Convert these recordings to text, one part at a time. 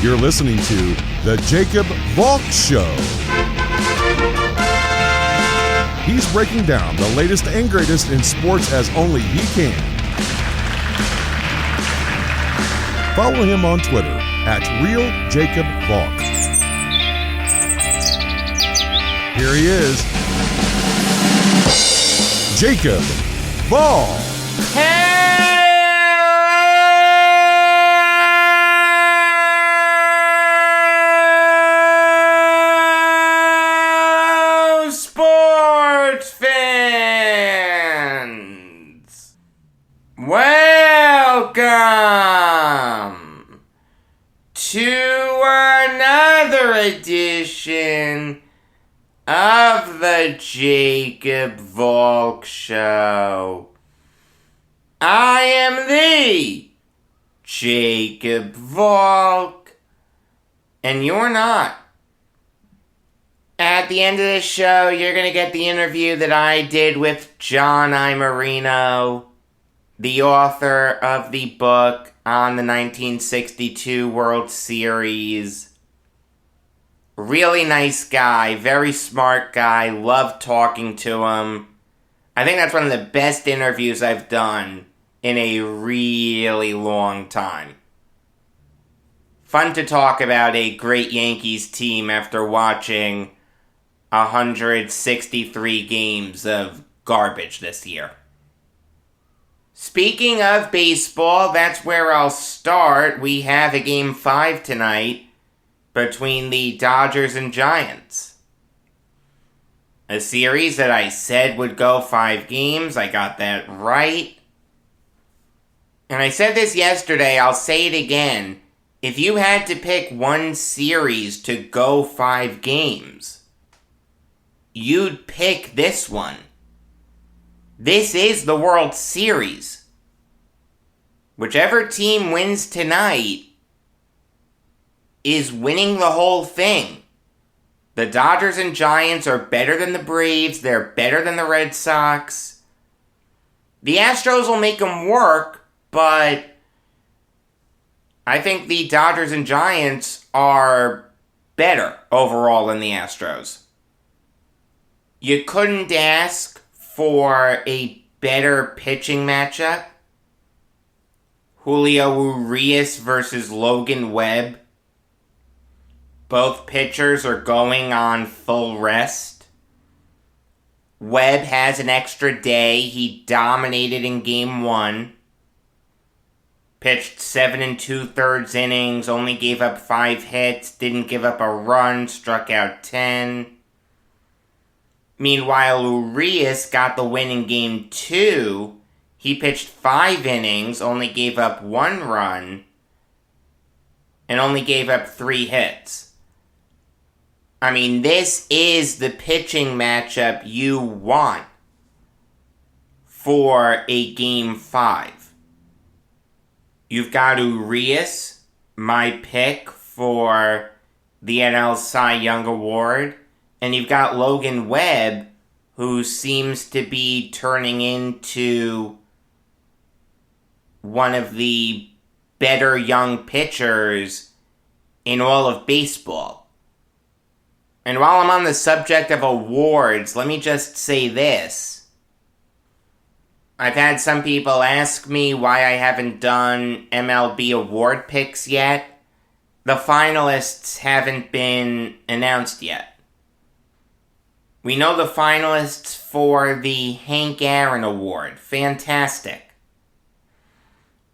You're listening to The Jacob Valk Show. He's breaking down the latest and greatest in sports as only he can. Follow him on Twitter @RealJacobValk. Here he is, Jacob Valk. Hello, sports fans! Welcome to another edition of the Jacob Valk Show. I am the Jacob Valk, and you're not. At the end of the show, you're going to get the interview that I did with John Iamarino, the author of the book on the 1962 World Series. Really nice guy, very smart guy, loved talking to him. I think that's one of the best interviews I've done in a really long time. Fun to talk about a great Yankees team after watching 163 games of garbage this year. Speaking of baseball, that's where I'll start. We have a Game 5 tonight between the Dodgers and Giants. A series that I said would go 5 games. I got that right. And I said this yesterday, I'll say it again. If you had to pick one series to go 5 games, you'd pick this one. This is the World Series. Whichever team wins tonight is winning the whole thing. The Dodgers and Giants are better than the Braves. They're better than the Red Sox. The Astros will make them work, but I think the Dodgers and Giants are better overall than the Astros. You couldn't ask for a better pitching matchup. Julio Urias versus Logan Webb. Both pitchers are going on full rest. Webb has an extra day. He dominated in Game 1. Pitched 7 2/3 innings, only gave up 5 hits, didn't give up a run, struck out 10. Meanwhile, Urias got the win in Game 2. He pitched 5 innings, only gave up 1 run, and only gave up 3 hits. I mean, this is the pitching matchup you want for a Game 5. You've got Urias, my pick for the NL Cy Young Award, and you've got Logan Webb, who seems to be turning into one of the better young pitchers in all of baseball. And while I'm on the subject of awards, let me just say this. I've had some people ask me why I haven't done MLB Award Picks yet. The finalists haven't been announced yet. We know the finalists for the Hank Aaron Award. Fantastic.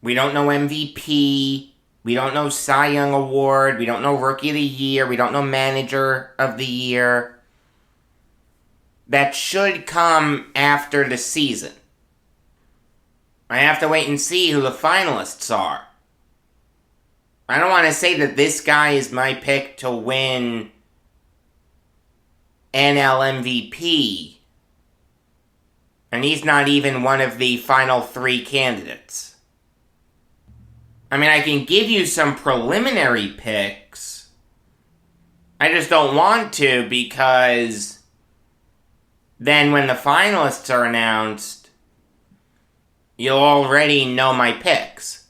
We don't know MVP. We don't know Cy Young Award. We don't know Rookie of the Year. We don't know Manager of the Year. That should come after the season. I have to wait and see who the finalists are. I don't want to say that this guy is my pick to win NL MVP, and he's not even one of the final 3 candidates. I mean, I can give you some preliminary picks. I just don't want to because then when the finalists are announced, you'll already know my picks.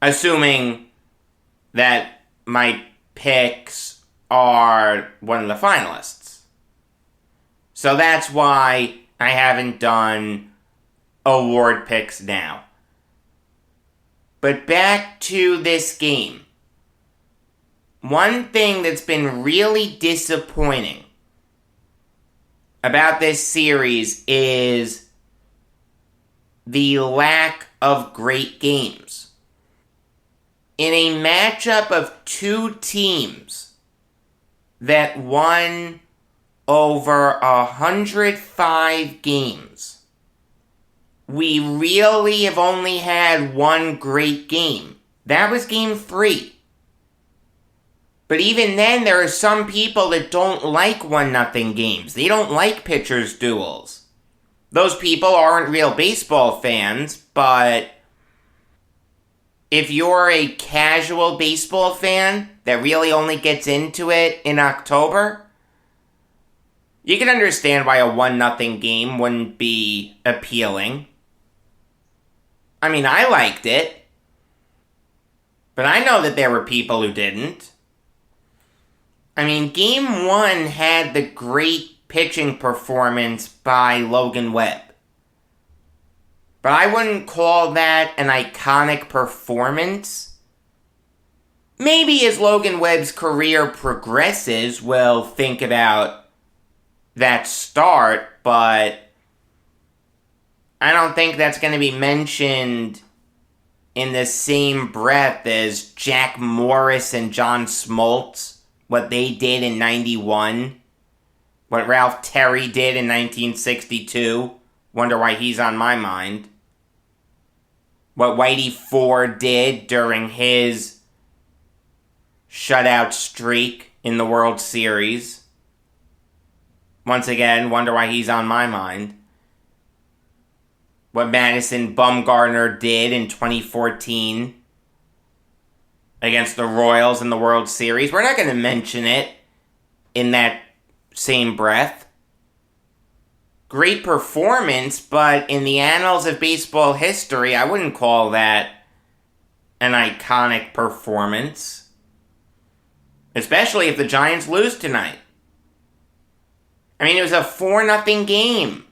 Assuming that my picks are one of the finalists. So that's why I haven't done award picks now. But back to this game. One thing that's been really disappointing about this series is the lack of great games. In a matchup of two teams that won over 105 games, we really have only had one great game. That was Game 3. But even then, there are some people that don't like 1-0 games. They don't like pitchers' duels. Those people aren't real baseball fans, but if you're a casual baseball fan that really only gets into it in October, you can understand why a 1-0 game wouldn't be appealing. I mean, I liked it, but I know that there were people who didn't. I mean, Game 1 had the great pitching performance by Logan Webb. But I wouldn't call that an iconic performance. Maybe as Logan Webb's career progresses, we'll think about that start, but I don't think that's going to be mentioned in the same breath as Jack Morris and John Smoltz. What they did in 91. What Ralph Terry did in 1962. Wonder why he's on my mind. What Whitey Ford did during his shutout streak in the World Series. Once again, wonder why he's on my mind. What Madison Bumgarner did in 2014 against the Royals in the World Series. We're not going to mention it in that same breath. Great performance, but in the annals of baseball history, I wouldn't call that an iconic performance. Especially if the Giants lose tonight. I mean, it was a 4-0 game.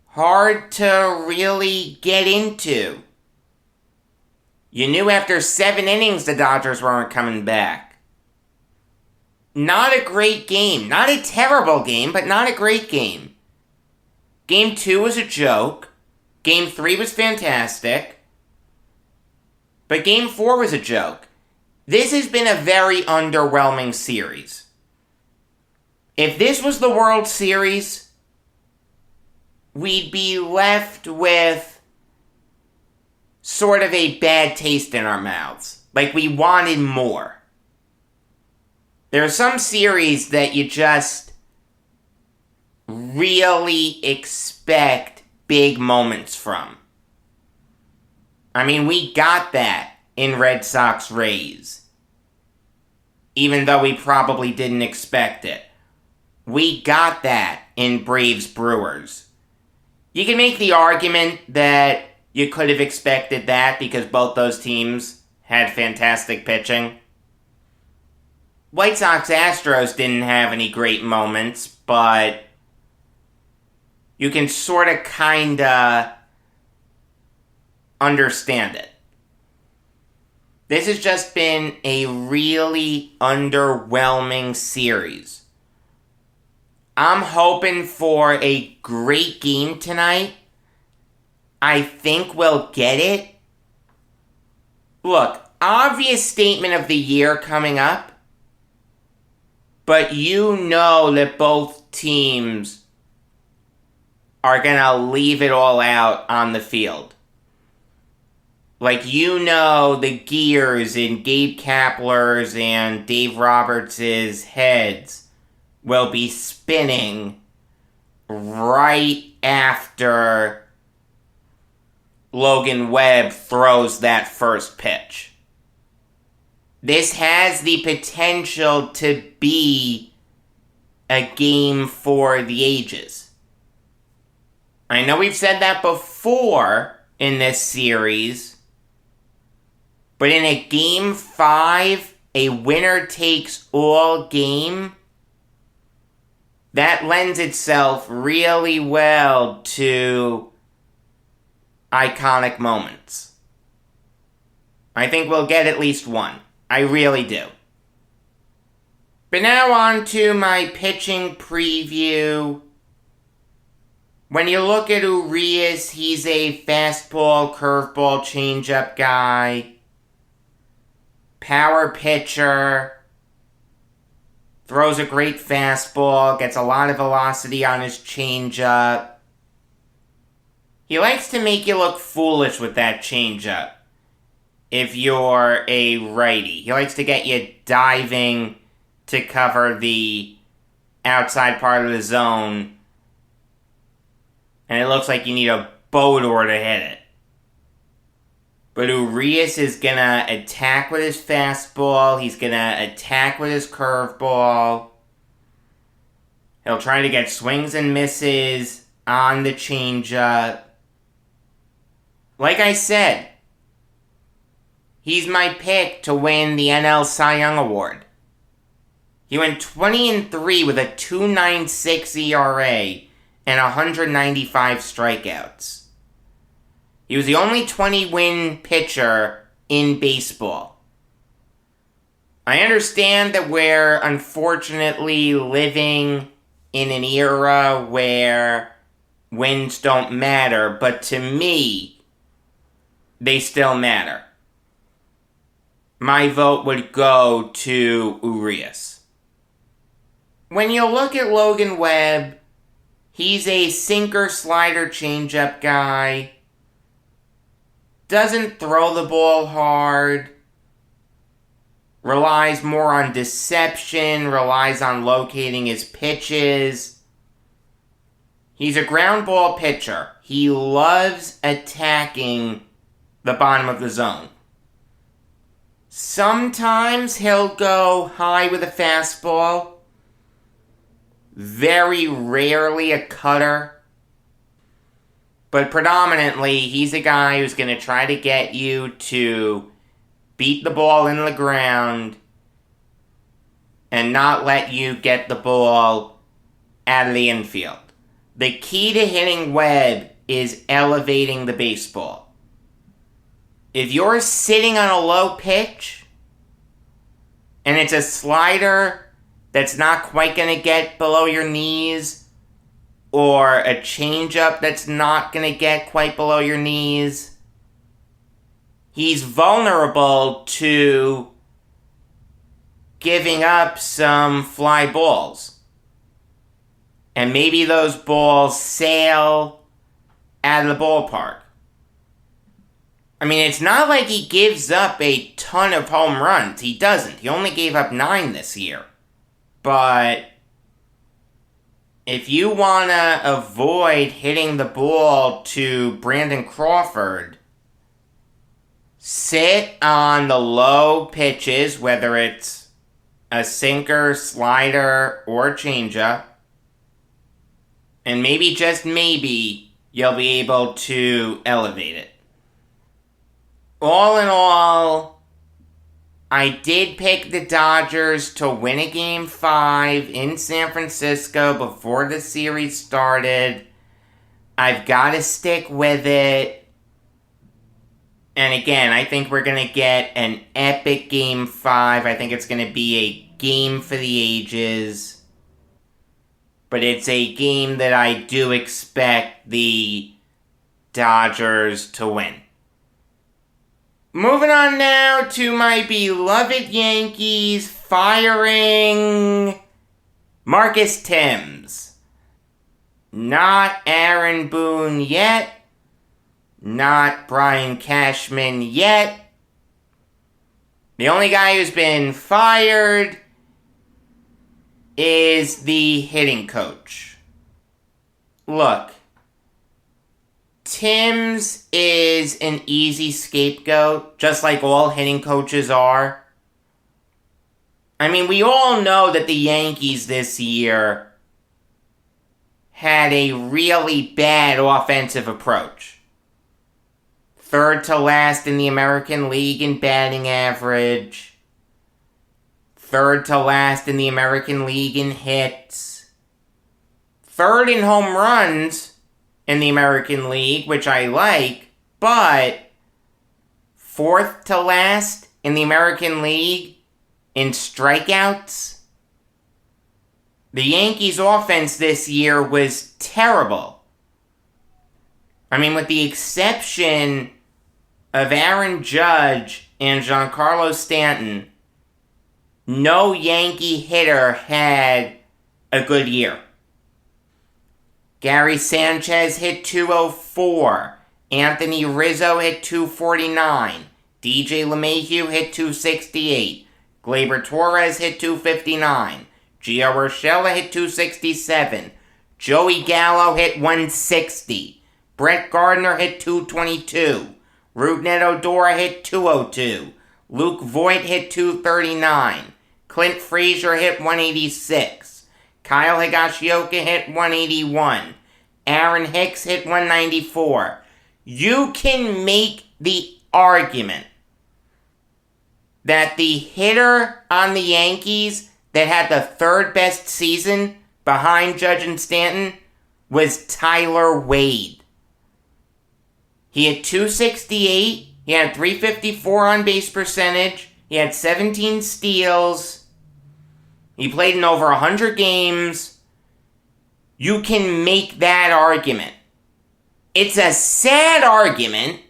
Hard to really get into. You knew after 7 innings the Dodgers weren't coming back. Not a great game. Not a terrible game, but not a great game. Game 2 was a joke. Game 3 was fantastic. But Game 4 was a joke. This has been a very underwhelming series. If this was the World Series, we'd be left with sort of a bad taste in our mouths. Like we wanted more. There are some series that you just really expect big moments from. I mean, we got that in Red Sox Rays. Even though we probably didn't expect it. We got that in Braves Brewers. You can make the argument that you could have expected that because both those teams had fantastic pitching. White Sox Astros didn't have any great moments, but you can sort of kinda understand it. This has just been a really underwhelming series. I'm hoping for a great game tonight. I think we'll get it. Look, obvious statement of the year coming up. But you know that both teams are going to leave it all out on the field. Like, you know the gears in Gabe Kapler's and Dave Roberts' heads will be spinning right after Logan Webb throws that first pitch. This has the potential to be a game for the ages. I know we've said that before in this series, But in a Game 5, a winner-takes-all game, that lends itself really well to iconic moments. I think we'll get at least one. I really do. But now on to my pitching preview. When you look at Urias, he's a fastball, curveball, changeup guy. Power pitcher. Throws a great fastball, gets a lot of velocity on his changeup. He likes to make you look foolish with that changeup if you're a righty. He likes to get you diving to cover the outside part of the zone, and it looks like you need a boat oar to hit it. But Urias is going to attack with his fastball. He's going to attack with his curveball. He'll try to get swings and misses on the changeup. Like I said, he's my pick to win the NL Cy Young Award. He went 20-3 with a 2.96 ERA and 195 strikeouts. He was the only 20-win pitcher in baseball. I understand that we're unfortunately living in an era where wins don't matter, but to me, they still matter. My vote would go to Urias. When you look at Logan Webb, he's a sinker, slider, changeup guy. Doesn't throw the ball hard. Relies more on deception. Relies on locating his pitches. He's a ground ball pitcher. He loves attacking the bottom of the zone. Sometimes he'll go high with a fastball. Very rarely a cutter. But predominantly, he's a guy who's going to try to get you to beat the ball into the ground and not let you get the ball out of the infield. The key to hitting Webb is elevating the baseball. If you're sitting on a low pitch and it's a slider that's not quite going to get below your knees, or a changeup that's not going to get quite below your knees, he's vulnerable to giving up some fly balls. And maybe those balls sail out of the ballpark. I mean, it's not like he gives up a ton of home runs. He doesn't. He only gave up 9 this year. But if you want to avoid hitting the ball to Brandon Crawford, sit on the low pitches, whether it's a sinker, slider, or changeup, and maybe, just maybe, you'll be able to elevate it. All in all, I did pick the Dodgers to win a Game 5 in San Francisco before the series started. I've got to stick with it. And again, I think we're going to get an epic Game 5. I think it's going to be a game for the ages. But it's a game that I do expect the Dodgers to win. Moving on now to my beloved Yankees firing Marcus Thames. Not Aaron Boone yet. Not Brian Cashman yet. The only guy who's been fired is the hitting coach. Look, Tim's is an easy scapegoat, just like all hitting coaches are. I mean, we all know that the Yankees this year had a really bad offensive approach. third to last in the American League in batting average, third to last in the American League in hits, third in home runs in the American League, which I like, but fourth to last in the American League in strikeouts. The Yankees' offense this year was terrible. I mean, with the exception of Aaron Judge and Giancarlo Stanton, no Yankee hitter had a good year. Gary Sanchez hit .204. Anthony Rizzo hit .249. DJ LeMahieu hit .268. Gleyber Torres hit .259. Gio Urshela hit .267. Joey Gallo hit .160. Brett Gardner hit .222. Rougned Odor hit .202. Luke Voigt hit .239. Clint Frazier hit .186. Kyle Higashioka hit .181. Aaron Hicks hit .194. You can make the argument that the hitter on the Yankees that had the third best season behind Judge and Stanton was Tyler Wade. He had .268, he had .354 on base percentage, he had 17 steals, he played in over 100 games. You can make that argument. It's a sad argument,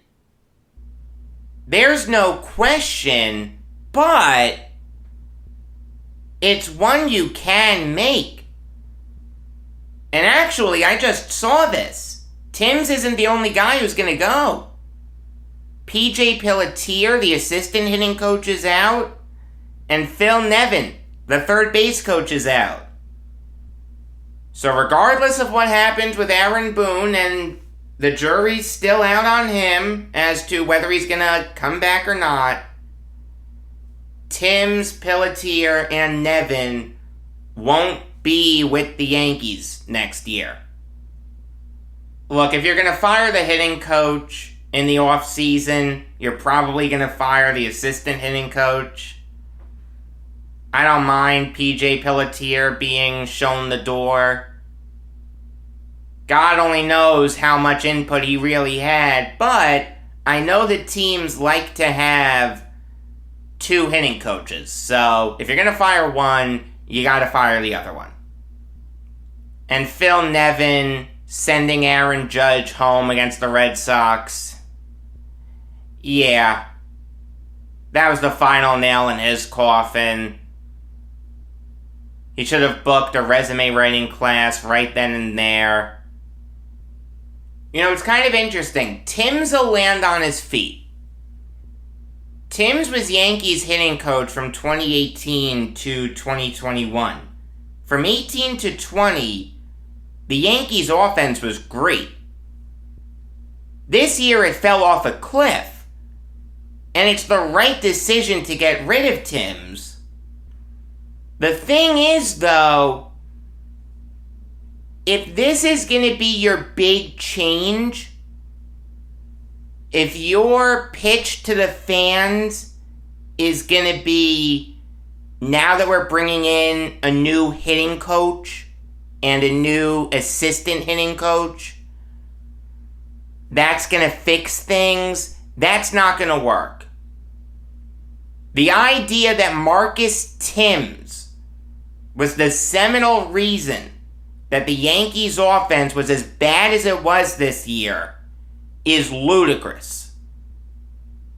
there's no question, but it's one you can make. And actually, I just saw this. Timms isn't the only guy who's going to go. PJ Pelletier, the assistant hitting coach, is out. And Phil Nevin, the third base coach, is out. So regardless of what happens with Aaron Boone, and the jury's still out on him as to whether he's going to come back or not, Timms, Pelletier, and Nevin won't be with the Yankees next year. Look, if you're going to fire the hitting coach in the offseason, you're probably going to fire the assistant hitting coach. I don't mind PJ Pelletier being shown the door. God only knows how much input he really had, but I know that teams like to have two hitting coaches. So if you're going to fire one, you got to fire the other one. And Phil Nevin sending Aaron Judge home against the Red Sox. Yeah. That was the final nail in his coffin. He should have booked a resume writing class right then and there. You know, it's kind of interesting. Timms will land on his feet. Timms was Yankees hitting coach from 2018 to 2021. From 18 to 20, the Yankees' offense was great. This year it fell off a cliff. And it's the right decision to get rid of Timms. The thing is, though, if this is going to be your big change, if your pitch to the fans is going to be, now that we're bringing in a new hitting coach and a new assistant hitting coach, that's going to fix things, that's not going to work. The idea that Marcus Timms was the seminal reason that the Yankees' offense was as bad as it was this year is ludicrous.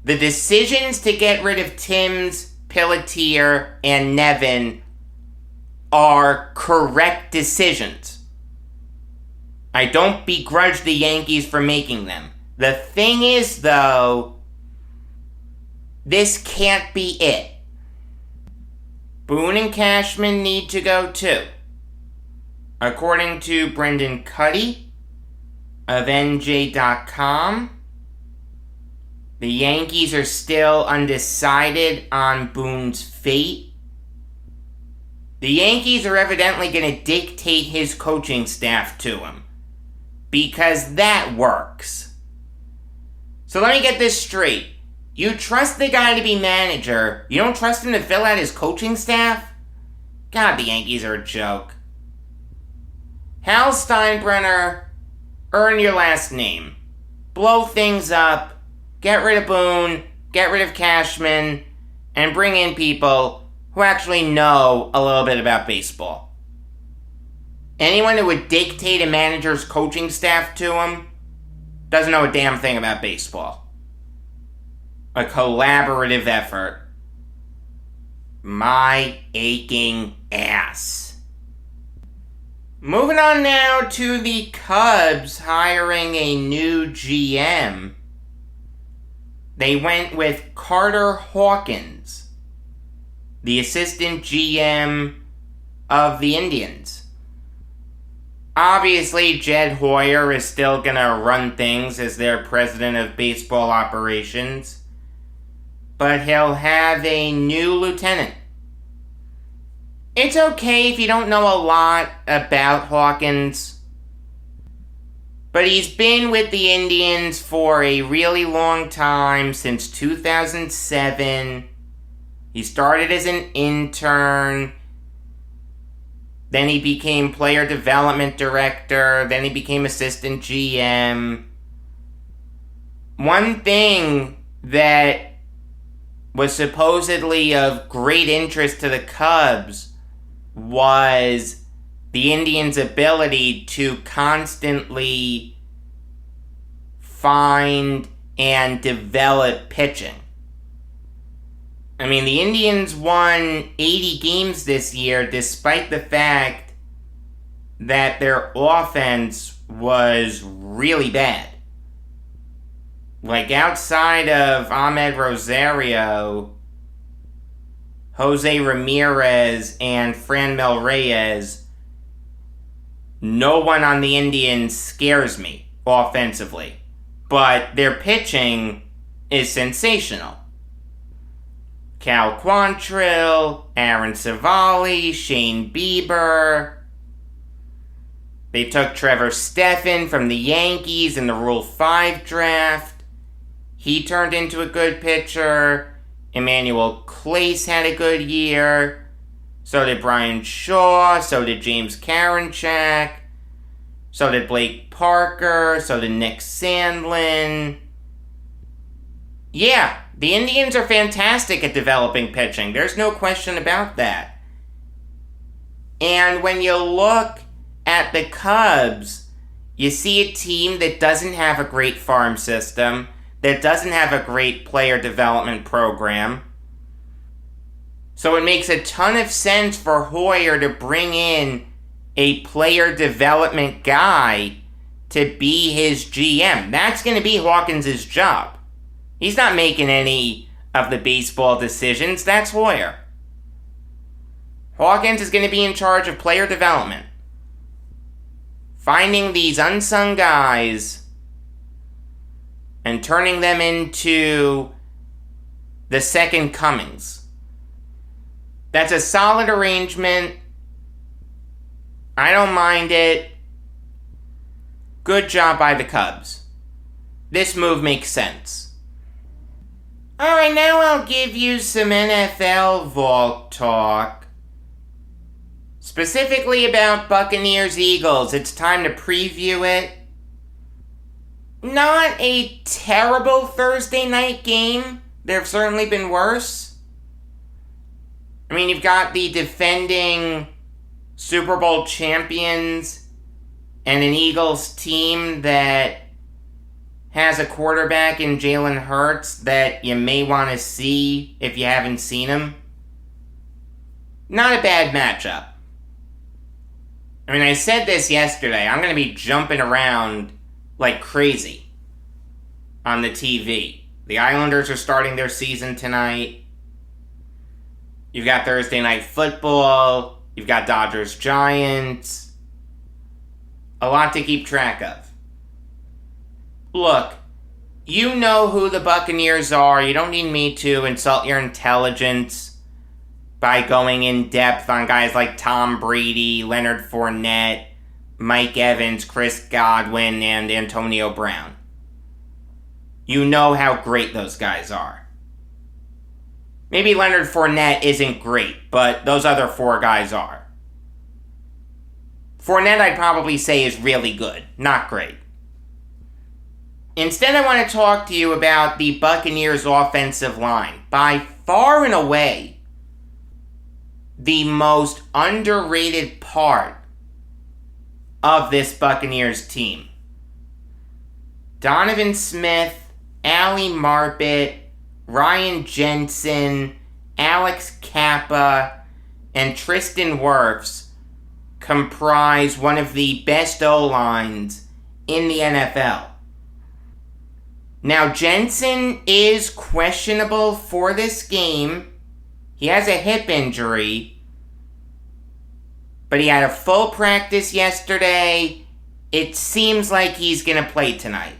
The decisions to get rid of Timms, Pelletier, and Nevin are correct decisions. I don't begrudge the Yankees for making them. The thing is, though, this can't be it. Boone and Cashman need to go too. According to Brendan Cuddy of NJ.com, the Yankees are still undecided on Boone's fate. The Yankees are evidently going to dictate his coaching staff to him, because that works. So let me get this straight. You trust the guy to be manager. You don't trust him to fill out his coaching staff? God, the Yankees are a joke. Hal Steinbrenner, earn your last name. Blow things up. Get rid of Boone. Get rid of Cashman. And bring in people who actually know a little bit about baseball. Anyone who would dictate a manager's coaching staff to him doesn't know a damn thing about baseball. A collaborative effort. My aching ass. Moving on now to the Cubs hiring a new GM. They went with Carter Hawkins, the assistant GM of the Indians. Obviously, Jed Hoyer is still going to run things as their president of baseball operations, but he'll have a new lieutenant. It's okay if you don't know a lot about Hawkins, but he's been with the Indians for a really long time, since 2007. He started as an intern. Then he became player development director. Then he became assistant GM. One thing that was supposedly of great interest to the Cubs was the Indians' ability to constantly find and develop pitching. I mean, the Indians won 80 games this year despite the fact that their offense was really bad. Like, outside of Ahmed Rosario, Jose Ramirez, and Franmil Reyes, no one on the Indians scares me offensively. But their pitching is sensational. Cal Quantrill, Aaron Savali, Shane Bieber. They took Trevor Stephan from the Yankees in the Rule 5 draft. He turned into a good pitcher. Emmanuel Clace had a good year. So did Brian Shaw. So did James Karinchak. So did Blake Parker. So did Nick Sandlin. Yeah, the Indians are fantastic at developing pitching. There's no question about that. And when you look at the Cubs, you see a team that doesn't have a great farm system, that doesn't have a great player development program. So it makes a ton of sense for Hoyer to bring in a player development guy to be his GM. That's going to be Hawkins' job. He's not making any of the baseball decisions. That's Hoyer. Hawkins is going to be in charge of player development. Finding these unsung guys and turning them into the second comings. That's a solid arrangement. I don't mind it. Good job by the Cubs. This move makes sense. Alright, now I'll give you some NFL Valk talk. Specifically about Buccaneers Eagles. It's time to preview it. Not a terrible Thursday night game. There have certainly been worse. I mean, you've got the defending Super Bowl champions and an Eagles team that has a quarterback in Jalen Hurts that you may want to see if you haven't seen him. Not a bad matchup. I mean, I said this yesterday. I'm going to be jumping around like crazy on the TV. The Islanders are starting their season tonight. You've got Thursday Night Football. You've got Dodgers Giants. A lot to keep track of. Look, you know who the Buccaneers are. You don't need me to insult your intelligence by going in depth on guys like Tom Brady, Leonard Fournette, Mike Evans, Chris Godwin, and Antonio Brown. you know how great those guys are. Maybe Leonard Fournette isn't great, but those other 4 guys are. Fournette, I'd probably say, is really good, not great. Instead, I want to talk to you about the Buccaneers' offensive line. By far and away, the most underrated part of this Buccaneers team. Donovan Smith, Ali Marpet, Ryan Jensen, Alex Kappa, and Tristan Wirfs comprise one of the best O-lines in the NFL. Now, Jensen is questionable for this game. He has a hip injury, but he had a full practice yesterday. It seems like he's going to play tonight.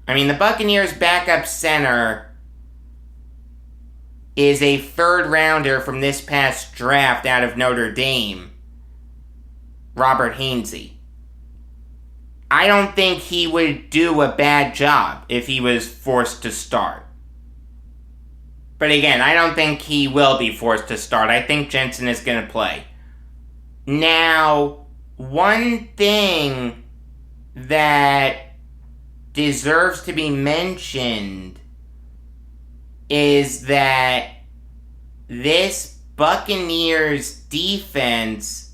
I mean, the Buccaneers' backup center is a 3rd rounder from this past draft out of Notre Dame, Robert Hainsey. I don't think he would do a bad job if he was forced to start. But again, I don't think he will be forced to start. I think Jensen is going to play. Now, one thing that deserves to be mentioned is that this Buccaneers defense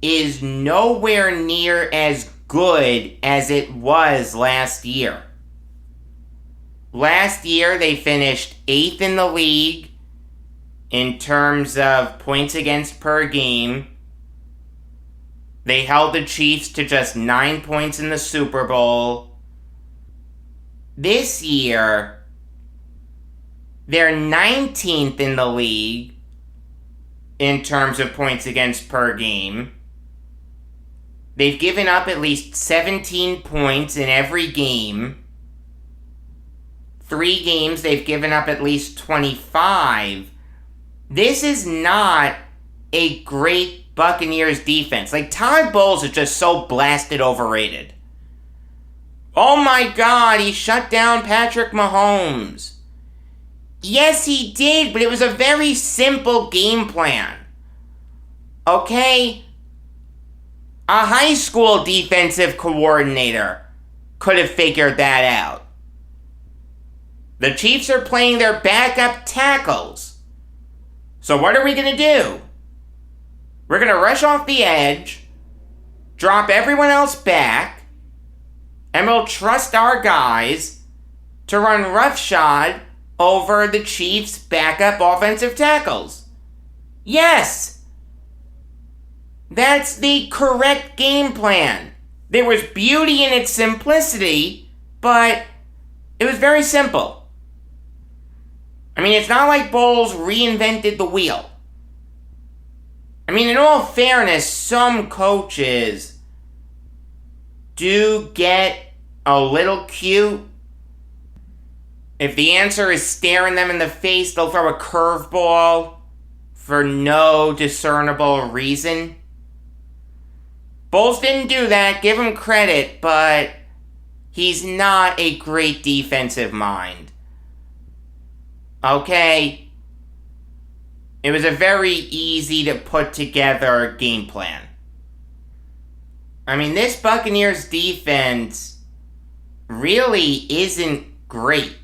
is nowhere near as good as it was last year. Last year, they finished 8th in the league in terms of points against per game. They held the Chiefs to just 9 points in the Super Bowl. This year, they're 19th in the league in terms of points against per game. They've given up at least 17 points in every game. 3 games, they've given up at least 25. This is not a great Buccaneers defense. Like, Todd Bowles is just so blasted overrated. Oh my God, he shut down Patrick Mahomes. Yes, he did, but it was a very simple game plan. Okay? A high school defensive coordinator could have figured that out. The Chiefs are playing their backup tackles. So what are we going to do? We're going to rush off the edge, drop everyone else back, and we'll trust our guys to run roughshod over the Chiefs' backup offensive tackles. Yes! That's the correct game plan. There was beauty in its simplicity, but it was very simple. I mean, it's not like Bowles reinvented the wheel. I mean, in all fairness, some coaches do get a little cute. If the answer is staring them in the face, they'll throw a curveball for no discernible reason. Bowles didn't do that, give him credit, but he's not a great defensive mind. Okay, it was a very easy to put together game plan. I mean, this Buccaneers defense really isn't great.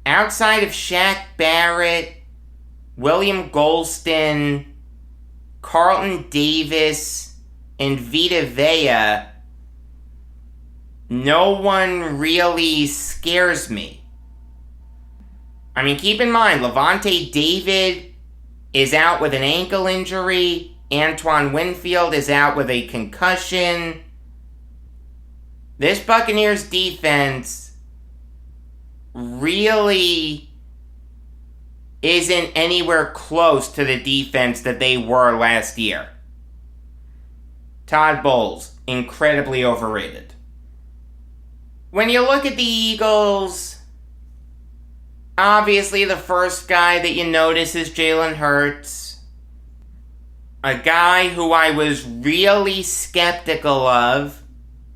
Outside of Shaq Barrett, William Golston, Carlton Davis, and Vita Vea, no one really scares me. I mean, keep in mind, Levante David is out with an ankle injury. Antoine Winfield is out with a concussion. This Buccaneers defense really isn't anywhere close to the defense that they were last year. Todd Bowles, incredibly overrated. When you look at the Eagles, obviously the first guy that you notice is Jalen Hurts. A guy who I was really skeptical of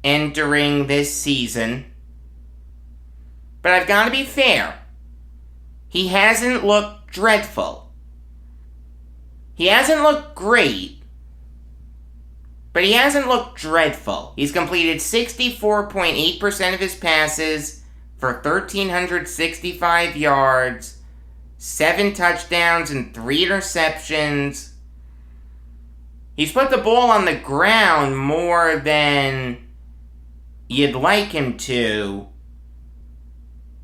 entering this season. But I've got to be fair. He hasn't looked dreadful. He hasn't looked great. But he hasn't looked dreadful. He's completed 64.8% of his passes for 1,365 yards, 7 touchdowns and 3 interceptions. He's put the ball on the ground more than you'd like him to.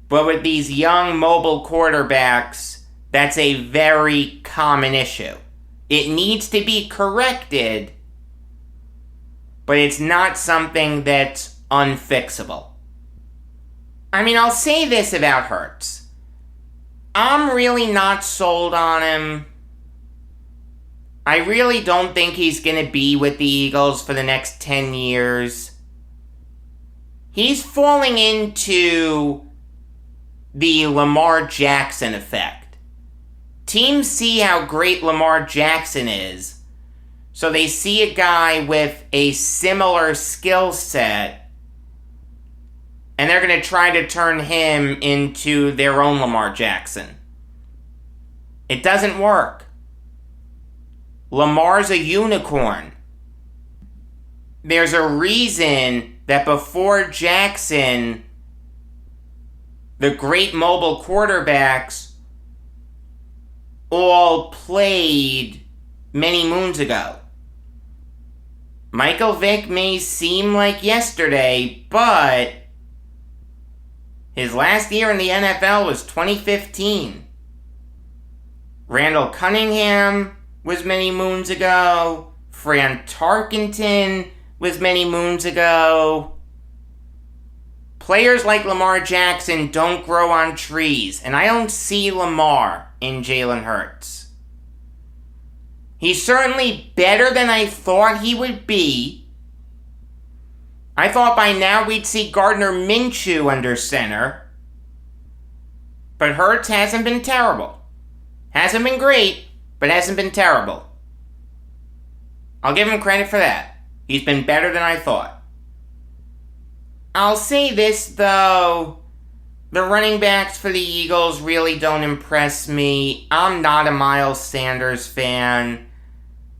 But with these young mobile quarterbacks, that's a very common issue. It needs to be corrected, but it's not something that's unfixable. I mean, I'll say this about Hurts. I'm really not sold on him. I really don't think he's going to be with the Eagles for the next 10 years. He's falling into the Lamar Jackson effect. Teams see how great Lamar Jackson is, so they see a guy with a similar skill set, and they're going to try to turn him into their own Lamar Jackson. It doesn't work. Lamar's a unicorn. There's a reason that before Jackson, the great mobile quarterbacks all played many moons ago. Michael Vick may seem like yesterday, but his last year in the NFL was 2015. Randall Cunningham was many moons ago. Fran Tarkenton was many moons ago. Players like Lamar Jackson don't grow on trees, and I don't see Lamar in Jalen Hurts. He's certainly better than I thought he would be. I thought by now we'd see Gardner Minshew under center. But Hurts hasn't been terrible. Hasn't been great, but hasn't been terrible. I'll give him credit for that. He's been better than I thought. I'll say this, though. The running backs for the Eagles really don't impress me. I'm not a Miles Sanders fan.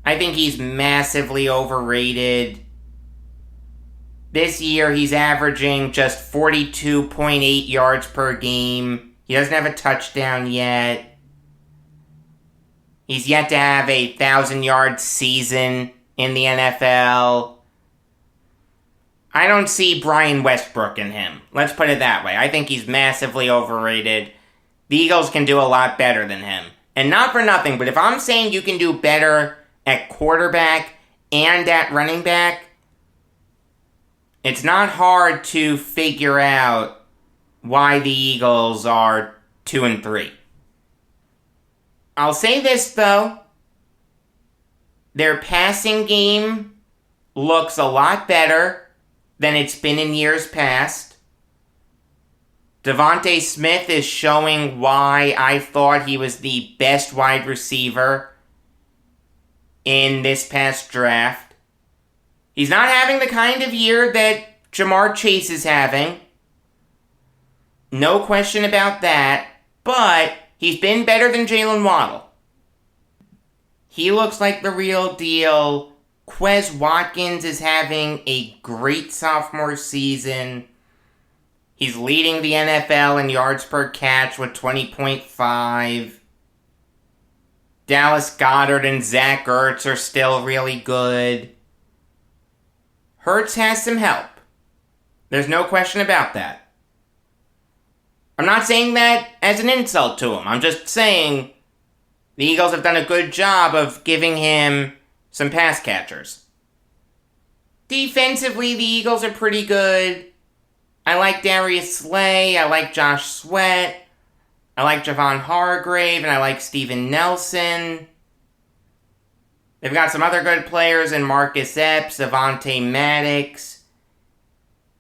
I think he's massively overrated. This year, he's averaging just 42.8 yards per game. He doesn't have a touchdown yet. He's yet to have a 1,000-yard season in the NFL. I don't see Brian Westbrook in him. Let's put it that way. I think he's massively overrated. The Eagles can do a lot better than him. And not for nothing, but if I'm saying you can do better at quarterback and at running back, it's not hard to figure out why the Eagles are 2-3. I'll say this, though. Their passing game looks a lot better than it's been in years past. Devontae Smith is showing why I thought he was the best wide receiver in this past draft. He's not having the kind of year that Jamar Chase is having. No question about that. But he's been better than Jalen Waddle. He looks like the real deal. Quez Watkins is having a great sophomore season. He's leading the NFL in yards per catch with 20.5. Dallas Goedert and Zach Ertz are still really good. Hurts has some help. There's no question about that. I'm not saying that as an insult to him. I'm just saying the Eagles have done a good job of giving him some pass catchers. Defensively, the Eagles are pretty good. I like Darius Slay. I like Josh Sweat. I like Javon Hargrave. And I like Steven Nelson. They've got some other good players in Marcus Epps, Avonte Maddox,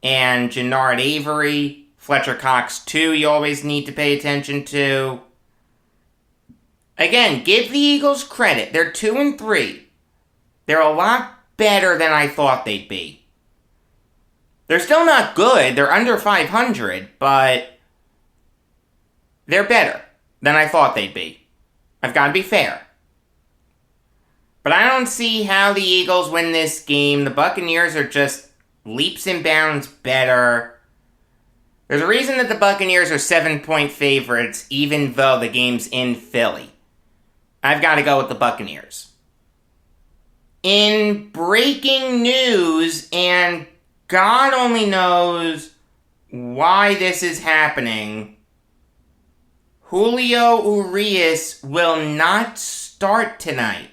and Jannard Avery. Fletcher Cox, too, you always need to pay attention to. Again, give the Eagles credit. They're 2-3. They're a lot better than I thought they'd be. They're still not good. They're under 500, but they're better than I thought they'd be. I've got to be fair. But I don't see how the Eagles win this game. The Buccaneers are just leaps and bounds better. There's a reason that the Buccaneers are 7-point favorites, even though the game's in Philly. I've got to go with the Buccaneers. In breaking news, and God only knows why this is happening, Julio Urias will not start tonight.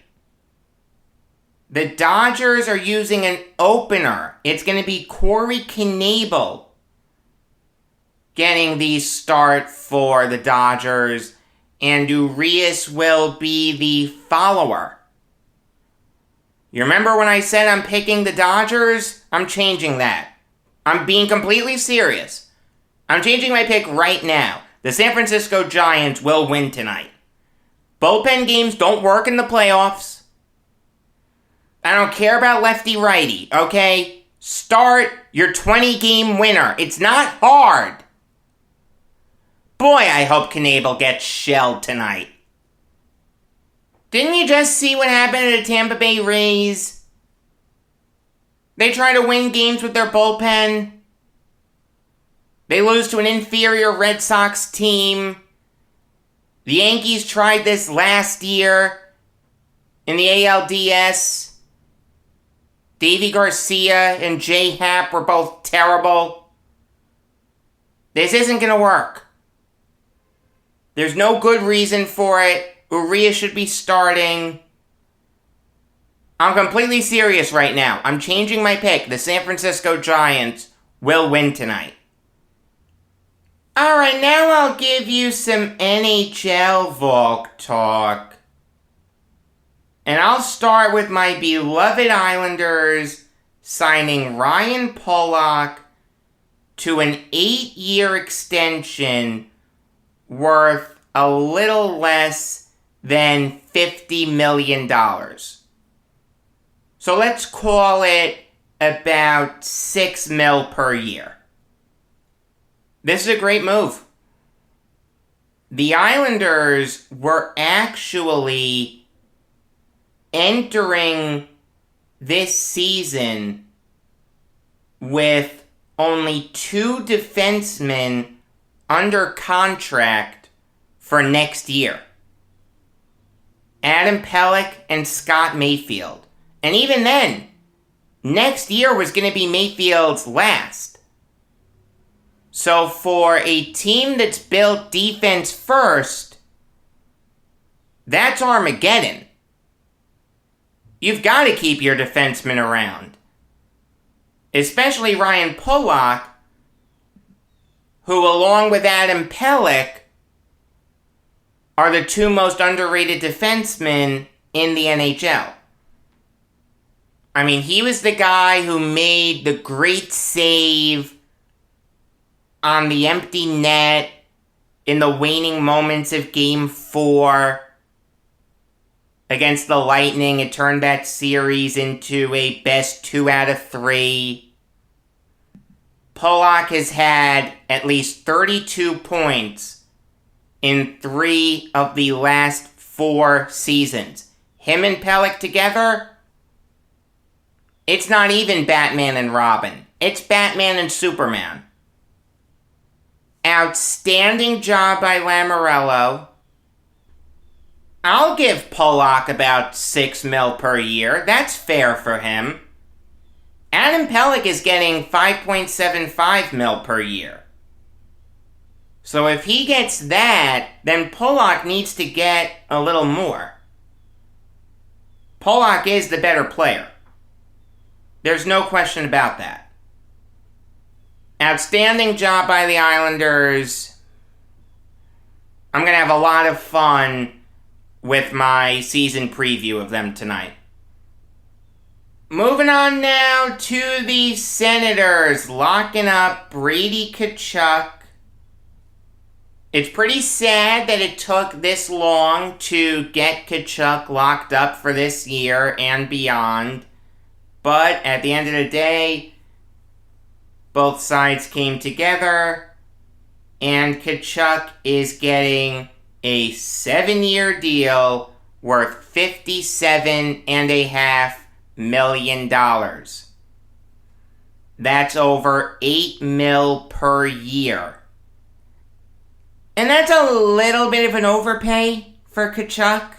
The Dodgers are using an opener. It's going to be Corey Knebel getting the start for the Dodgers, and Urias will be the follower. You remember when I said I'm picking the Dodgers? I'm changing that. I'm being completely serious. I'm changing my pick right now. The San Francisco Giants will win tonight. Bullpen games don't work in the playoffs. I don't care about lefty-righty, okay? Start your 20-game winner. It's not hard. Boy, I hope Knebel gets shelled tonight. Didn't you just see what happened to the Tampa Bay Rays? They try to win games with their bullpen. They lose to an inferior Red Sox team. The Yankees tried this last year in the ALDS. Davy Garcia and Jay Happ were both terrible. This isn't going to work. There's no good reason for it. Urias should be starting. I'm completely serious right now. I'm changing my pick. The San Francisco Giants will win tonight. Alright, now I'll give you some NHL Valk talk. And I'll start with my beloved Islanders signing Ryan Pulock to an 8-year extension worth a little less than $50 million. So let's call it about $6 million per year. This is a great move. The Islanders were actually entering this season with only 2 defensemen under contract for next year. Adam Pelech and Scott Mayfield. And even then, next year was going to be Mayfield's last. So for a team that's built defense first, that's Armageddon. You've got to keep your defensemen around. Especially Ryan Pulock, who along with Adam Pelech are the 2 most underrated defensemen in the NHL. I mean, he was the guy who made the great save on the empty net in the waning moments of Game 4 against the Lightning. It turned that series into a best 2 out of 3. Pulock has had at least 32 points in 3 of the last 4 seasons. Him and Pelech together, it's not even Batman and Robin. It's Batman and Superman. Outstanding job by Lamoriello. I'll give Pulock about $6 million per year. That's fair for him. Adam Pelech is getting $5.75 million per year. So if he gets that, then Pulock needs to get a little more. Pulock is the better player. There's no question about that. Outstanding job by the Islanders. I'm going to have a lot of fun with my season preview of them tonight. Moving on now to the Senators, locking up Brady Tkachuk. It's pretty sad that it took this long to get Tkachuk locked up for this year and beyond. But at the end of the day, both sides came together, and Tkachuk is getting a 7-year deal worth $57.5 million. That's over $8 million per year. And that's a little bit of an overpay for Tkachuk.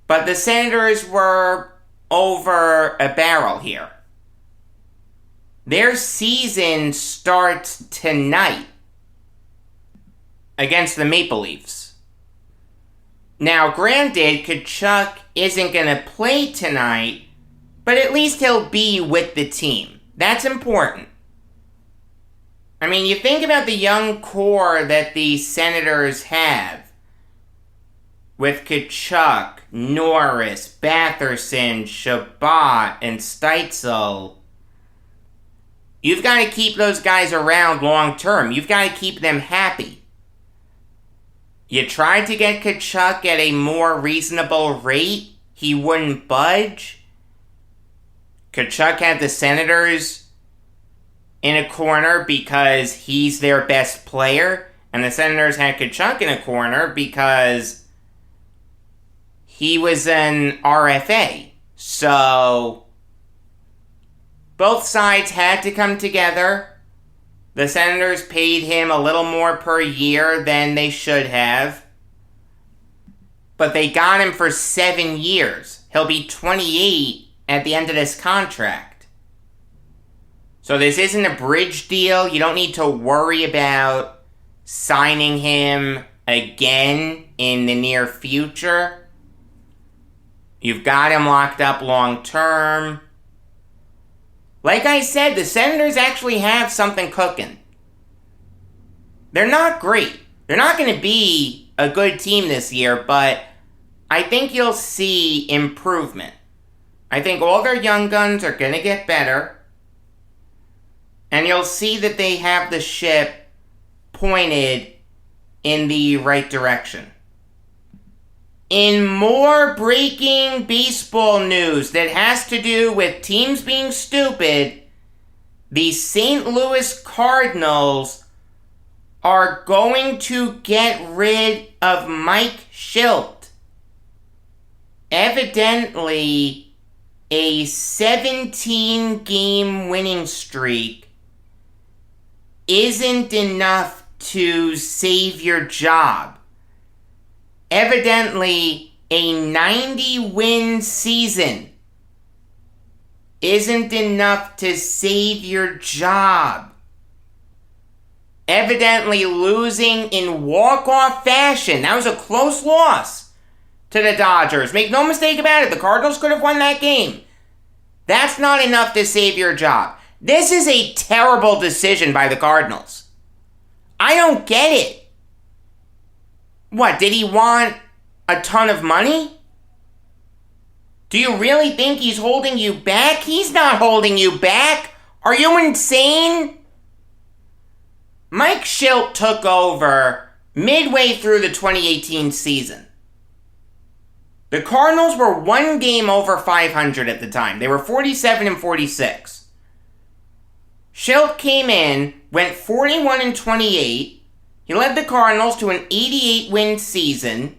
But the Senators were over a barrel here. Their season starts tonight against the Maple Leafs. Now, granted, Tkachuk isn't going to play tonight, but at least he'll be with the team. That's important. I mean, you think about the young core that the Senators have, with Tkachuk, Norris, Batherson, Shabbat, and Steitzel. You've got to keep those guys around long term. You've got to keep them happy. You tried to get Tkachuk at a more reasonable rate. He wouldn't budge. Tkachuk had the Senators in a corner because he's their best player. And the Senators had Tkachuk in a corner because he was an RFA. So both sides had to come together. The Senators paid him a little more per year than they should have. But they got him for 7 years. He'll be 28 at the end of this contract. So this isn't a bridge deal. You don't need to worry about signing him again in the near future. You've got him locked up long term. Like I said, the Senators actually have something cooking. They're not great. They're not going to be a good team this year, but I think you'll see improvement. I think all their young guns are going to get better, and you'll see that they have the ship pointed in the right direction. In more breaking baseball news that has to do with teams being stupid, the St. Louis Cardinals are going to get rid of Mike Shildt. Evidently, a 17-game winning streak isn't enough to save your job. Evidently, a 90-win season isn't enough to save your job. Evidently, losing in walk-off fashion. That was a close loss to the Dodgers. Make no mistake about it, the Cardinals could have won that game. That's not enough to save your job. This is a terrible decision by the Cardinals. I don't get it. What, did he want a ton of money? Do you really think he's holding you back? He's not holding you back. Are you insane? Mike Shildt took over midway through the 2018 season. The Cardinals were 1 game over 500 at the time. They were 47-46. Shildt came in, went 41-28. He led the Cardinals to an 88-win season.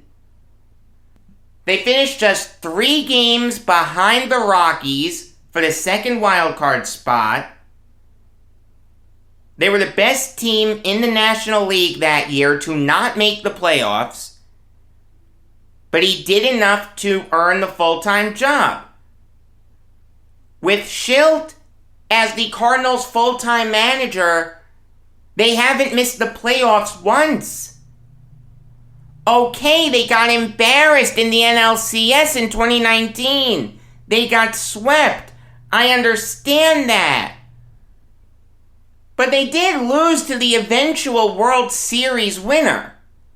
They finished just 3 games behind the Rockies for the second wildcard spot. They were the best team in the National League that year to not make the playoffs. But he did enough to earn the full-time job. With Shildt as the Cardinals' full-time manager, they haven't missed the playoffs once. Okay, they got embarrassed in the NLCS in 2019. They got swept. I understand that. But they did lose to the eventual World Series winner.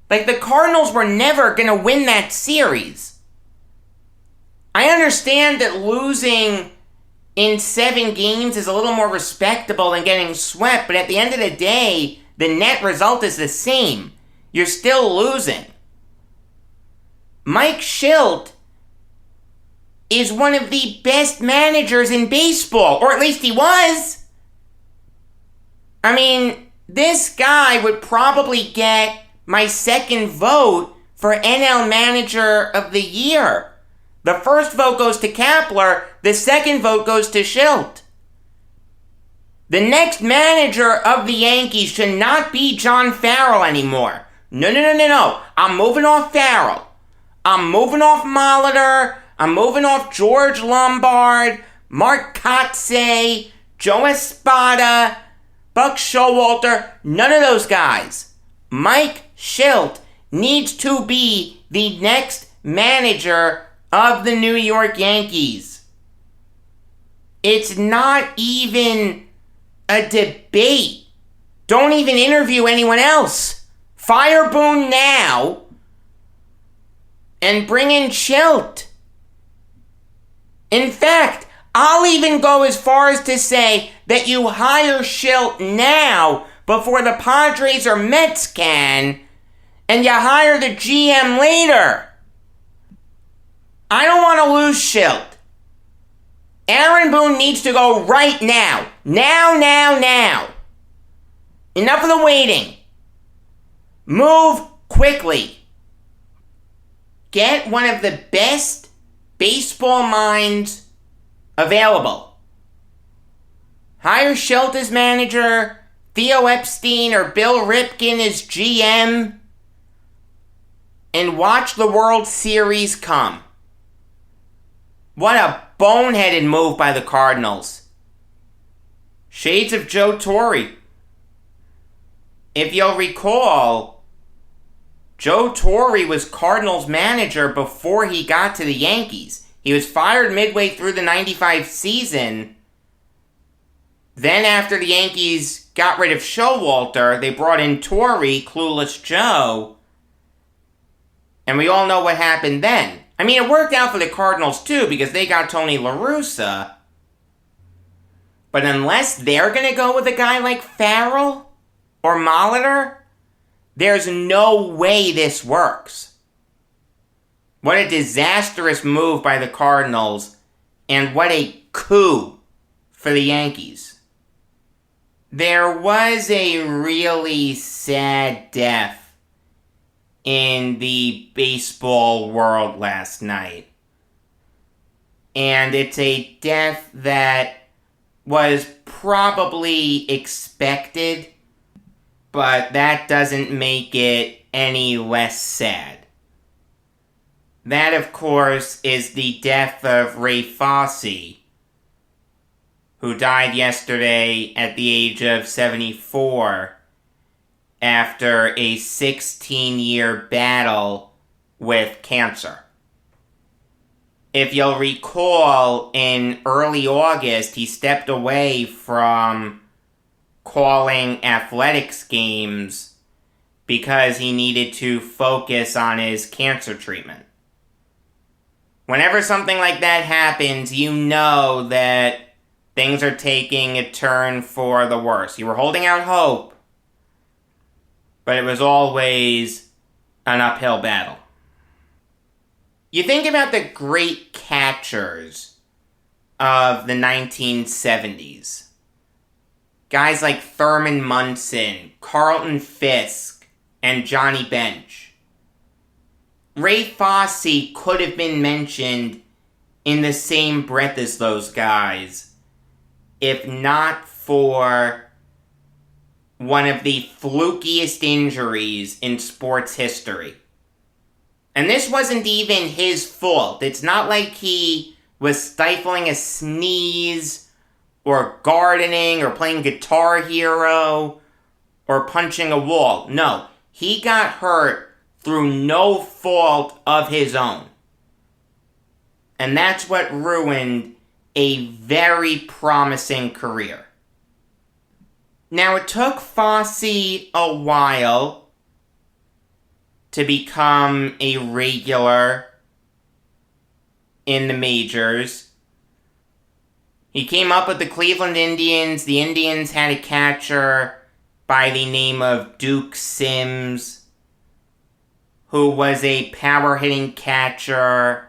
Like, the Cardinals were never going to win that series. I understand that losing in 7 games is a little more respectable than getting swept, but at the end of the day, the net result is the same. You're still losing. Mike Shildt is one of the best managers in baseball, or at least he was. I mean, this guy would probably get my second vote for NL Manager of the Year. The first vote goes to Kapler, the second vote goes to Schilt. The next manager of the Yankees should not be John Farrell anymore. No. I'm moving off Farrell. I'm moving off Molitor. I'm moving off George Lombard, Mark Kotsay, Joe Espada, Buck Showalter. None of those guys. Mike Schilt needs to be the next manager of the New York Yankees. It's not even a debate. Don't even interview anyone else. Fire Boone now and bring in Schilt. In fact, I'll even go as far as to say that you hire Schilt now before the Padres or Mets can, and you hire the GM later. I don't want to lose Schilt. Aaron Boone needs to go right now. Now. Enough of the waiting. Move quickly. Get one of the best baseball minds available. Hire Schilt as manager, Theo Epstein or Bill Ripken as GM, and watch the World Series come. What a boneheaded move by the Cardinals. Shades of Joe Torre. If you'll recall, Joe Torre was Cardinals manager before he got to the Yankees. He was fired midway through the 95 season. Then after the Yankees got rid of Showalter, they brought in Torre, Clueless Joe. And we all know what happened then. I mean, it worked out for the Cardinals too, because they got Tony La Russa. But unless they're going to go with a guy like Farrell or Molitor, there's no way this works. What a disastrous move by the Cardinals, and what a coup for the Yankees. There was a really sad death in the baseball world last night. And it's a death that was probably expected, but that doesn't make it any less sad. That, of course, is the death of Ray Fosse, who died yesterday at the age of 74 after a 16-year battle with cancer. If you'll recall, in early August, he stepped away from calling athletics games because he needed to focus on his cancer treatment. Whenever something like that happens, you know that things are taking a turn for the worse. You were holding out hope, but it was always an uphill battle. You think about the great catchers of the 1970s. Guys like Thurman Munson, Carlton Fisk, and Johnny Bench. Ray Fosse could have been mentioned in the same breath as those guys, if not for one of the flukiest injuries in sports history. And this wasn't even his fault. It's not like he was stifling a sneeze, or gardening, or playing Guitar Hero, or punching a wall. No, he got hurt through no fault of his own. And that's what ruined a very promising career. Now, it took Fosse a while to become a regular in the majors. He came up with the Cleveland Indians. The Indians had a catcher by the name of Duke Sims, who was a power-hitting catcher.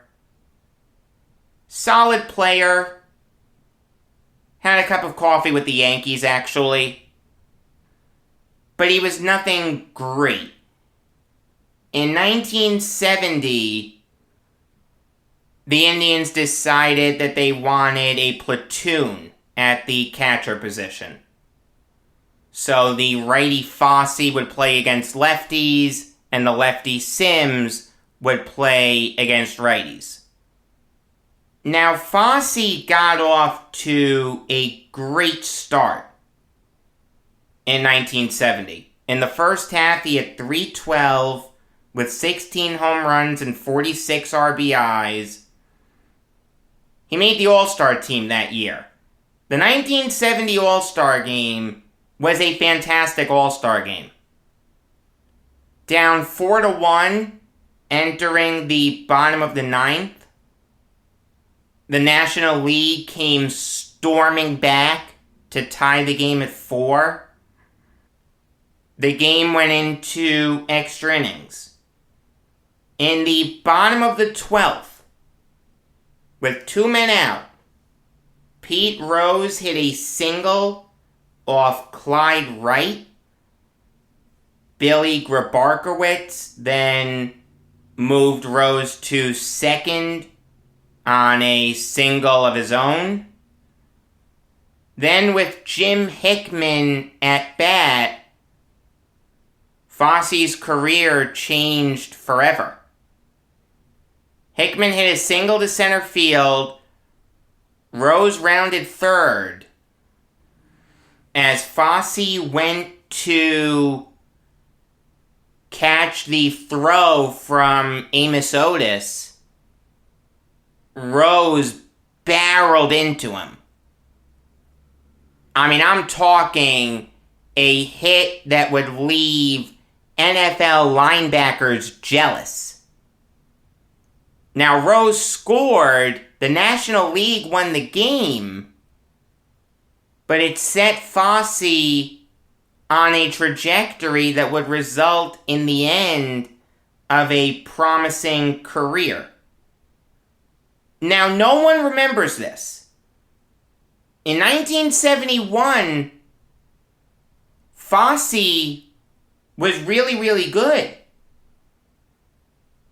Solid player. Had a cup of coffee with the Yankees, actually. but he was nothing great. In 1970, the Indians decided that they wanted a platoon at the catcher position. So the righty Fosse would play against lefties, and the lefty Sims would play against righties. Now, Fosse got off to a great start in 1970. In the first half, he had .312 with 16 home runs and 46 RBIs. He made the All-Star team that year. The 1970 All-Star game was a fantastic All-Star game. Down 4-1, entering the bottom of the ninth, the National League came storming back to tie the game at 4. The game went into extra innings. In the bottom of the 12th, with 2 men out, Pete Rose hit a single off Clyde Wright. Billy Grabarkowitz then moved Rose to second on a single of his own. Then with Jim Hickman at bat, Fosse's career changed forever. Hickman hit a single to center field. Rose rounded third as Fosse went to catch the throw from Amos Otis. Rose barreled into him. I mean, I'm talking a hit that would leave NFL linebackers jealous. Now, Rose scored. The National League won the game, but it set Fosse on a trajectory that would result in the end of a promising career. Now, no one remembers this. In 1971, Fosse was really, really good.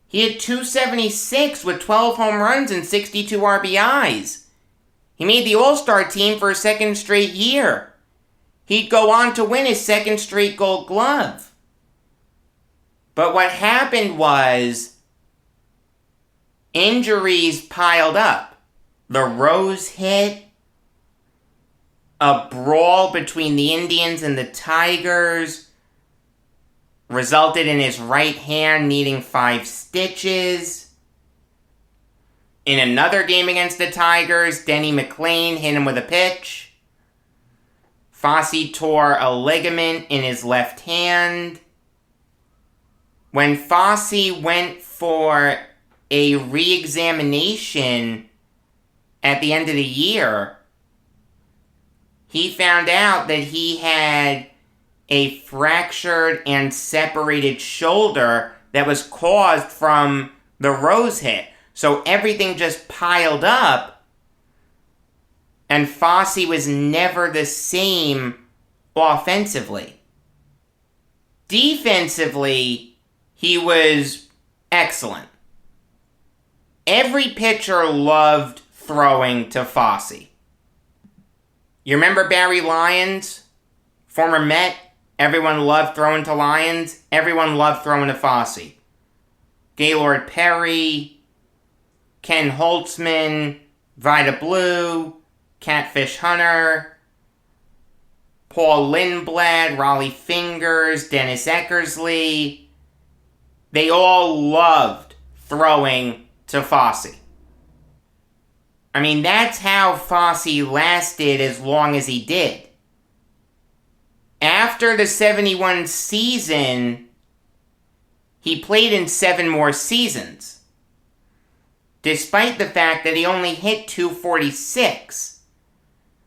He had .276 with 12 home runs and 62 RBIs. He made the All-Star team for a second straight year. He'd go on to win his second straight Gold Glove. But what happened was injuries piled up. The Rose hit, a brawl between the Indians and the Tigers resulted in his right hand needing 5 stitches. In another game against the Tigers, Denny McLain hit him with a pitch. Fosse tore a ligament in his left hand. When Fosse went for a re-examination at the end of the year, he found out that he had a fractured and separated shoulder that was caused from the Rose hit. So everything just piled up, and Fosse was never the same offensively. Defensively, he was excellent. Every pitcher loved throwing to Fosse. You remember Barry Lyons, former Met? Everyone loved throwing to Lyons. Everyone loved throwing to Fosse. Gaylord Perry, Ken Holtzman, Vida Blue, Catfish Hunter, Paul Lindblad, Raleigh Fingers, Dennis Eckersley. They all loved throwing to Fosse. I mean, that's how Fosse lasted as long as he did. After the 71 season, he played in 7 more seasons, despite the fact that he only hit .246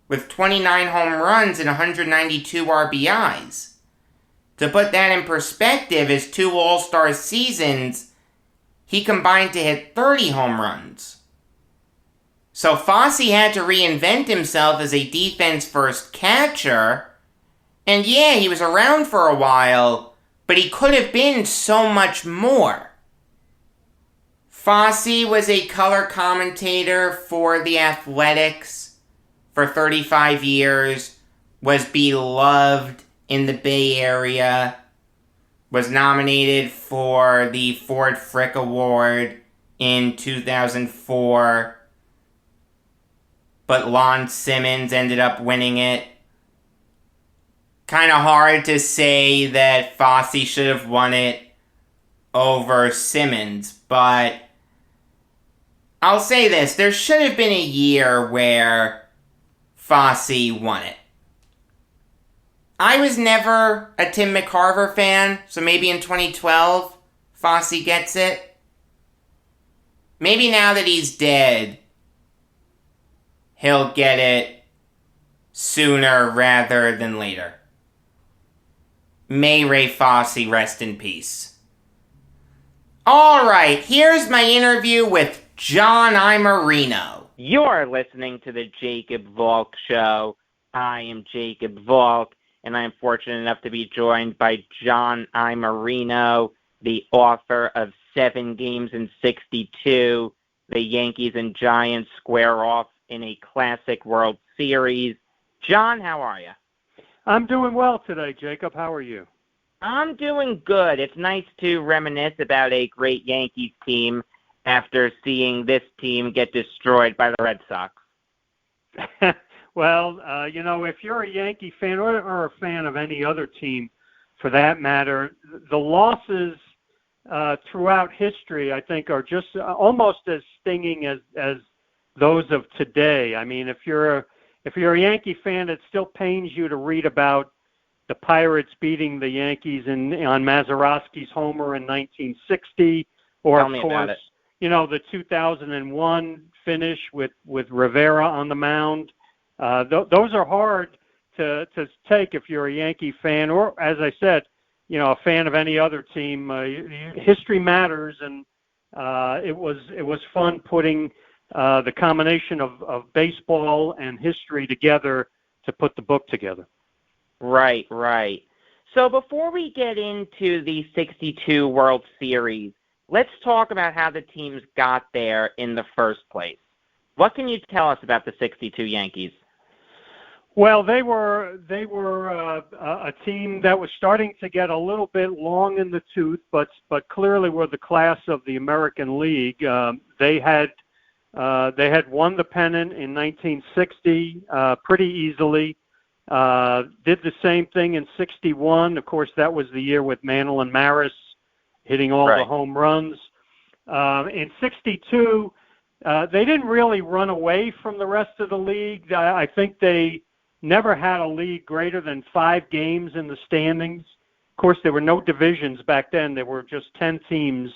with 29 home runs and 192 RBIs. To put that in perspective, his 2 All-Star seasons, he combined to hit 30 home runs. So Fosse had to reinvent himself as a defense-first catcher, And yeah, he was around for a while, but he could have been so much more. Fosse was a color commentator for the Athletics for 35 years, was beloved in the Bay Area, was nominated for the Ford Frick Award in 2004, but Lon Simmons ended up winning it. Kind of hard to say that Fosse should have won it over Simmons, but I'll say this, there should have been a year where Fosse won it. I was never a Tim McCarver fan, so maybe in 2012, Fosse gets it. Maybe now that he's dead, he'll get it sooner rather than later. May Ray Fosse rest in peace. Alright, here's my interview with John Iamarino. You're listening to the Jacob Valk Show. I am Jacob Valk, and I'm fortunate enough to be joined by John Iamarino, the author of 7 Games in 62. The Yankees and Giants square off in a classic World Series. John, how are you? I'm doing well today, Jacob. How are you? I'm doing good. It's nice to reminisce about a great Yankees team after seeing this team get destroyed by the Red Sox. Well, if you're a Yankee fan or a fan of any other team for that matter, the losses throughout history, I think, are just almost as stinging as those of today. I mean, if you're a Yankee fan, it still pains you to read about the Pirates beating the Yankees on Mazeroski's homer in 1960, or Tell of me course, about it. The 2001 finish with Rivera on the mound. Those are hard to take if you're a Yankee fan, or as I said, a fan of any other team. History matters, and it was fun putting the combination of baseball and history together to put the book together. Right. So before we get into the 62 World Series, let's talk about how the teams got there in the first place. What can you tell us about the 62 Yankees? Well, they were a team that was starting to get a little bit long in the tooth, but clearly were the class of the American League. They had won the pennant in 1960 pretty easily. Did the same thing in 61. Of course, that was the year with Mantle and Maris hitting all the home runs. In 62, they didn't really run away from the rest of the league. I think they never had a lead greater than 5 games in the standings. Of course, there were no divisions back then. There were just 10 teams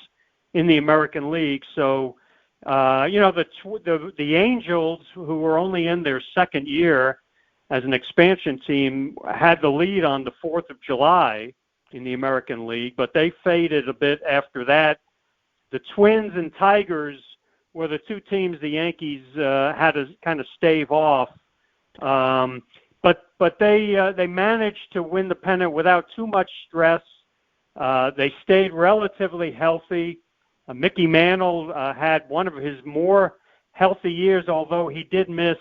in the American League. So, the Angels, who were only in their second year as an expansion team, had the lead on the 4th of July in the American League, but they faded a bit after that. The Twins and Tigers were the 2 teams the Yankees had to kind of stave off. But they managed to win the pennant without too much stress. They stayed relatively healthy. Mickey Mantle had one of his more healthy years, although he did miss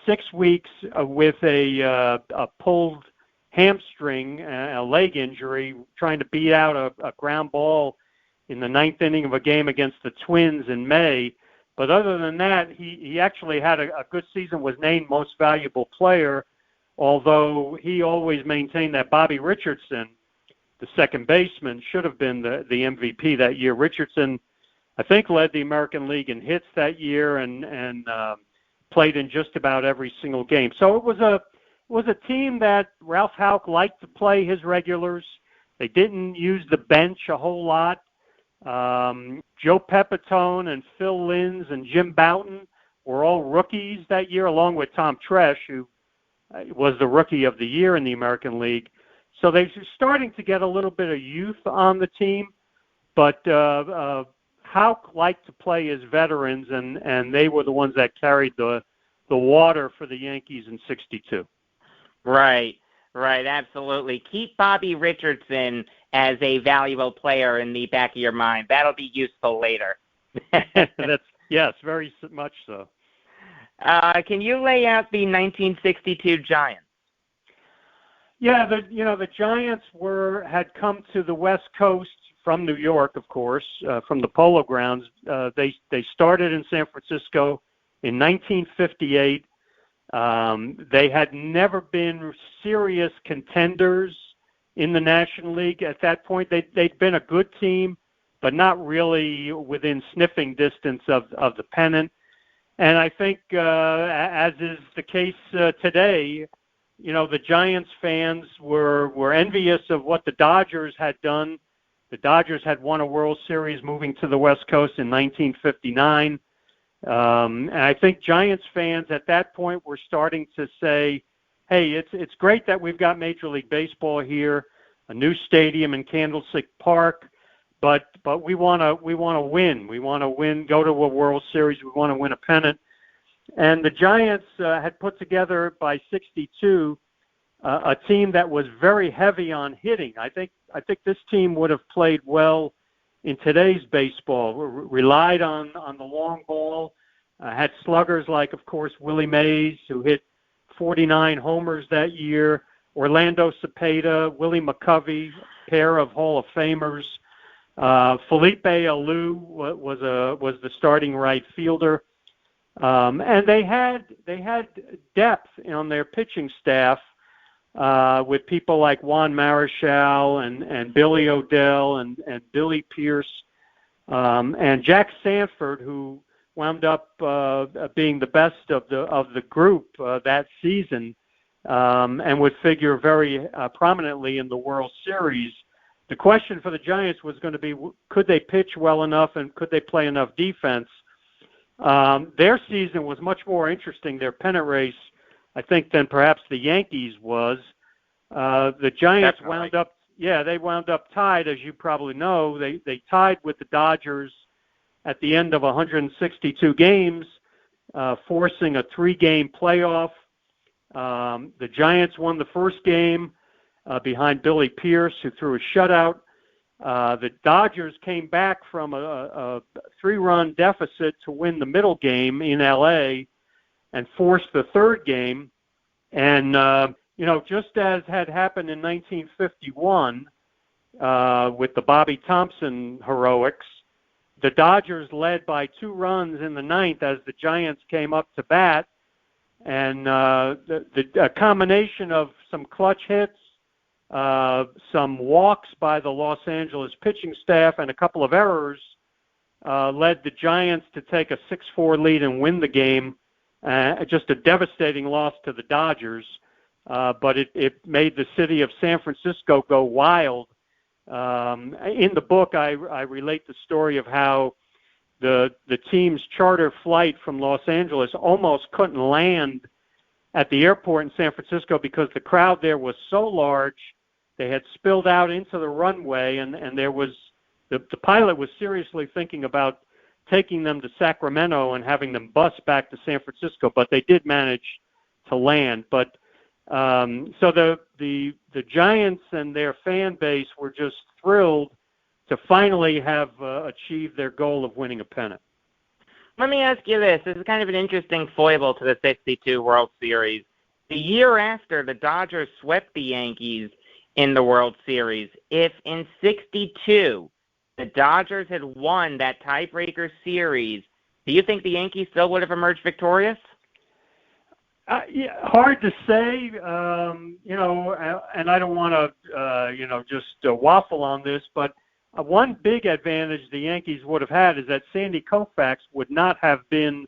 6 weeks with a pulled hamstring, a leg injury, trying to beat out a ground ball in the 9th inning of a game against the Twins in May. But other than that, he actually had a good season, was named Most Valuable Player, although he always maintained that Bobby Richardson, the second baseman, should have been the MVP that year. Richardson, I think, led the American League in hits that year and played in just about every single game. So it was a team that Ralph Houck liked to play his regulars. They didn't use the bench a whole lot. Joe Pepitone and Phil Linz and Jim Bouton were all rookies that year, along with Tom Tresh, who was the Rookie of the Year in the American League. So they're starting to get a little bit of youth on the team, but Houck liked to play his veterans, and they were the ones that carried the water for the Yankees in 62. Right. Right, absolutely. Keep Bobby Richardson as a valuable player in the back of your mind. That'll be useful later. Yes, very much so. Can you lay out the 1962 Giants? Yeah, the Giants had come to the West Coast from New York, of course, from the Polo Grounds. They started in San Francisco in 1958. They had never been serious contenders in the National League at that point. They'd been a good team, but not really within sniffing distance of the pennant. And I think, as is the case today, the Giants fans were envious of what the Dodgers had done. The Dodgers had won a World Series moving to the West Coast in 1959. And I think Giants fans at that point were starting to say, hey, it's great that we've got Major League Baseball here, a new stadium in Candlestick Park, but we want to win. We want to win, go to a World Series. We want to win a pennant. And the Giants had put together by 62 a team that was very heavy on hitting. I think this team would have played well in today's baseball. Relied on the long ball. Had sluggers like, of course, Willie Mays, who hit 49 homers that year. Orlando Cepeda, Willie McCovey, pair of Hall of Famers. Felipe Alou was the starting right fielder. And they had depth on their pitching staff with people like Juan Marichal and Billy O'Dell and Billy Pierce and Jack Sanford, who wound up being the best of the group that season and would figure very prominently in the World Series. The question for the Giants was going to be, could they pitch well enough and could they play enough defense? Their season was much more interesting, their pennant race, I think, than perhaps the Yankees was. The Giants wound up tied, as you probably know. They tied with the Dodgers at the end of 162 games, forcing a 3-game playoff. The Giants won the first game behind Billy Pierce, who threw a shutout. The Dodgers came back from a 3-run deficit to win the middle game in L.A. and forced the third game. And, just as had happened in 1951 with the Bobby Thompson heroics, the Dodgers led by 2 runs in the ninth as the Giants came up to bat. And a combination of some clutch hits, some walks by the Los Angeles pitching staff, and a couple of errors led the Giants to take a 6-4 lead and win the game. Just a devastating loss to the Dodgers, but it made the city of San Francisco go wild. In the book, I relate the story of how the team's charter flight from Los Angeles almost couldn't land at the airport in San Francisco because the crowd there was so large. They had spilled out into the runway, and there was the pilot was seriously thinking about taking them to Sacramento and having them bus back to San Francisco, but they did manage to land. But so the Giants and their fan base were just thrilled to finally have achieved their goal of winning a pennant. Let me ask you this. This is kind of an interesting foible to the 62 World Series. The year after, the Dodgers swept the Yankees in the World Series. If in 62 the Dodgers had won that tiebreaker series, do you think the Yankees still would have emerged victorious? Yeah, hard to say, and I don't want to, just waffle on this, but one big advantage the Yankees would have had is that Sandy Koufax would not have been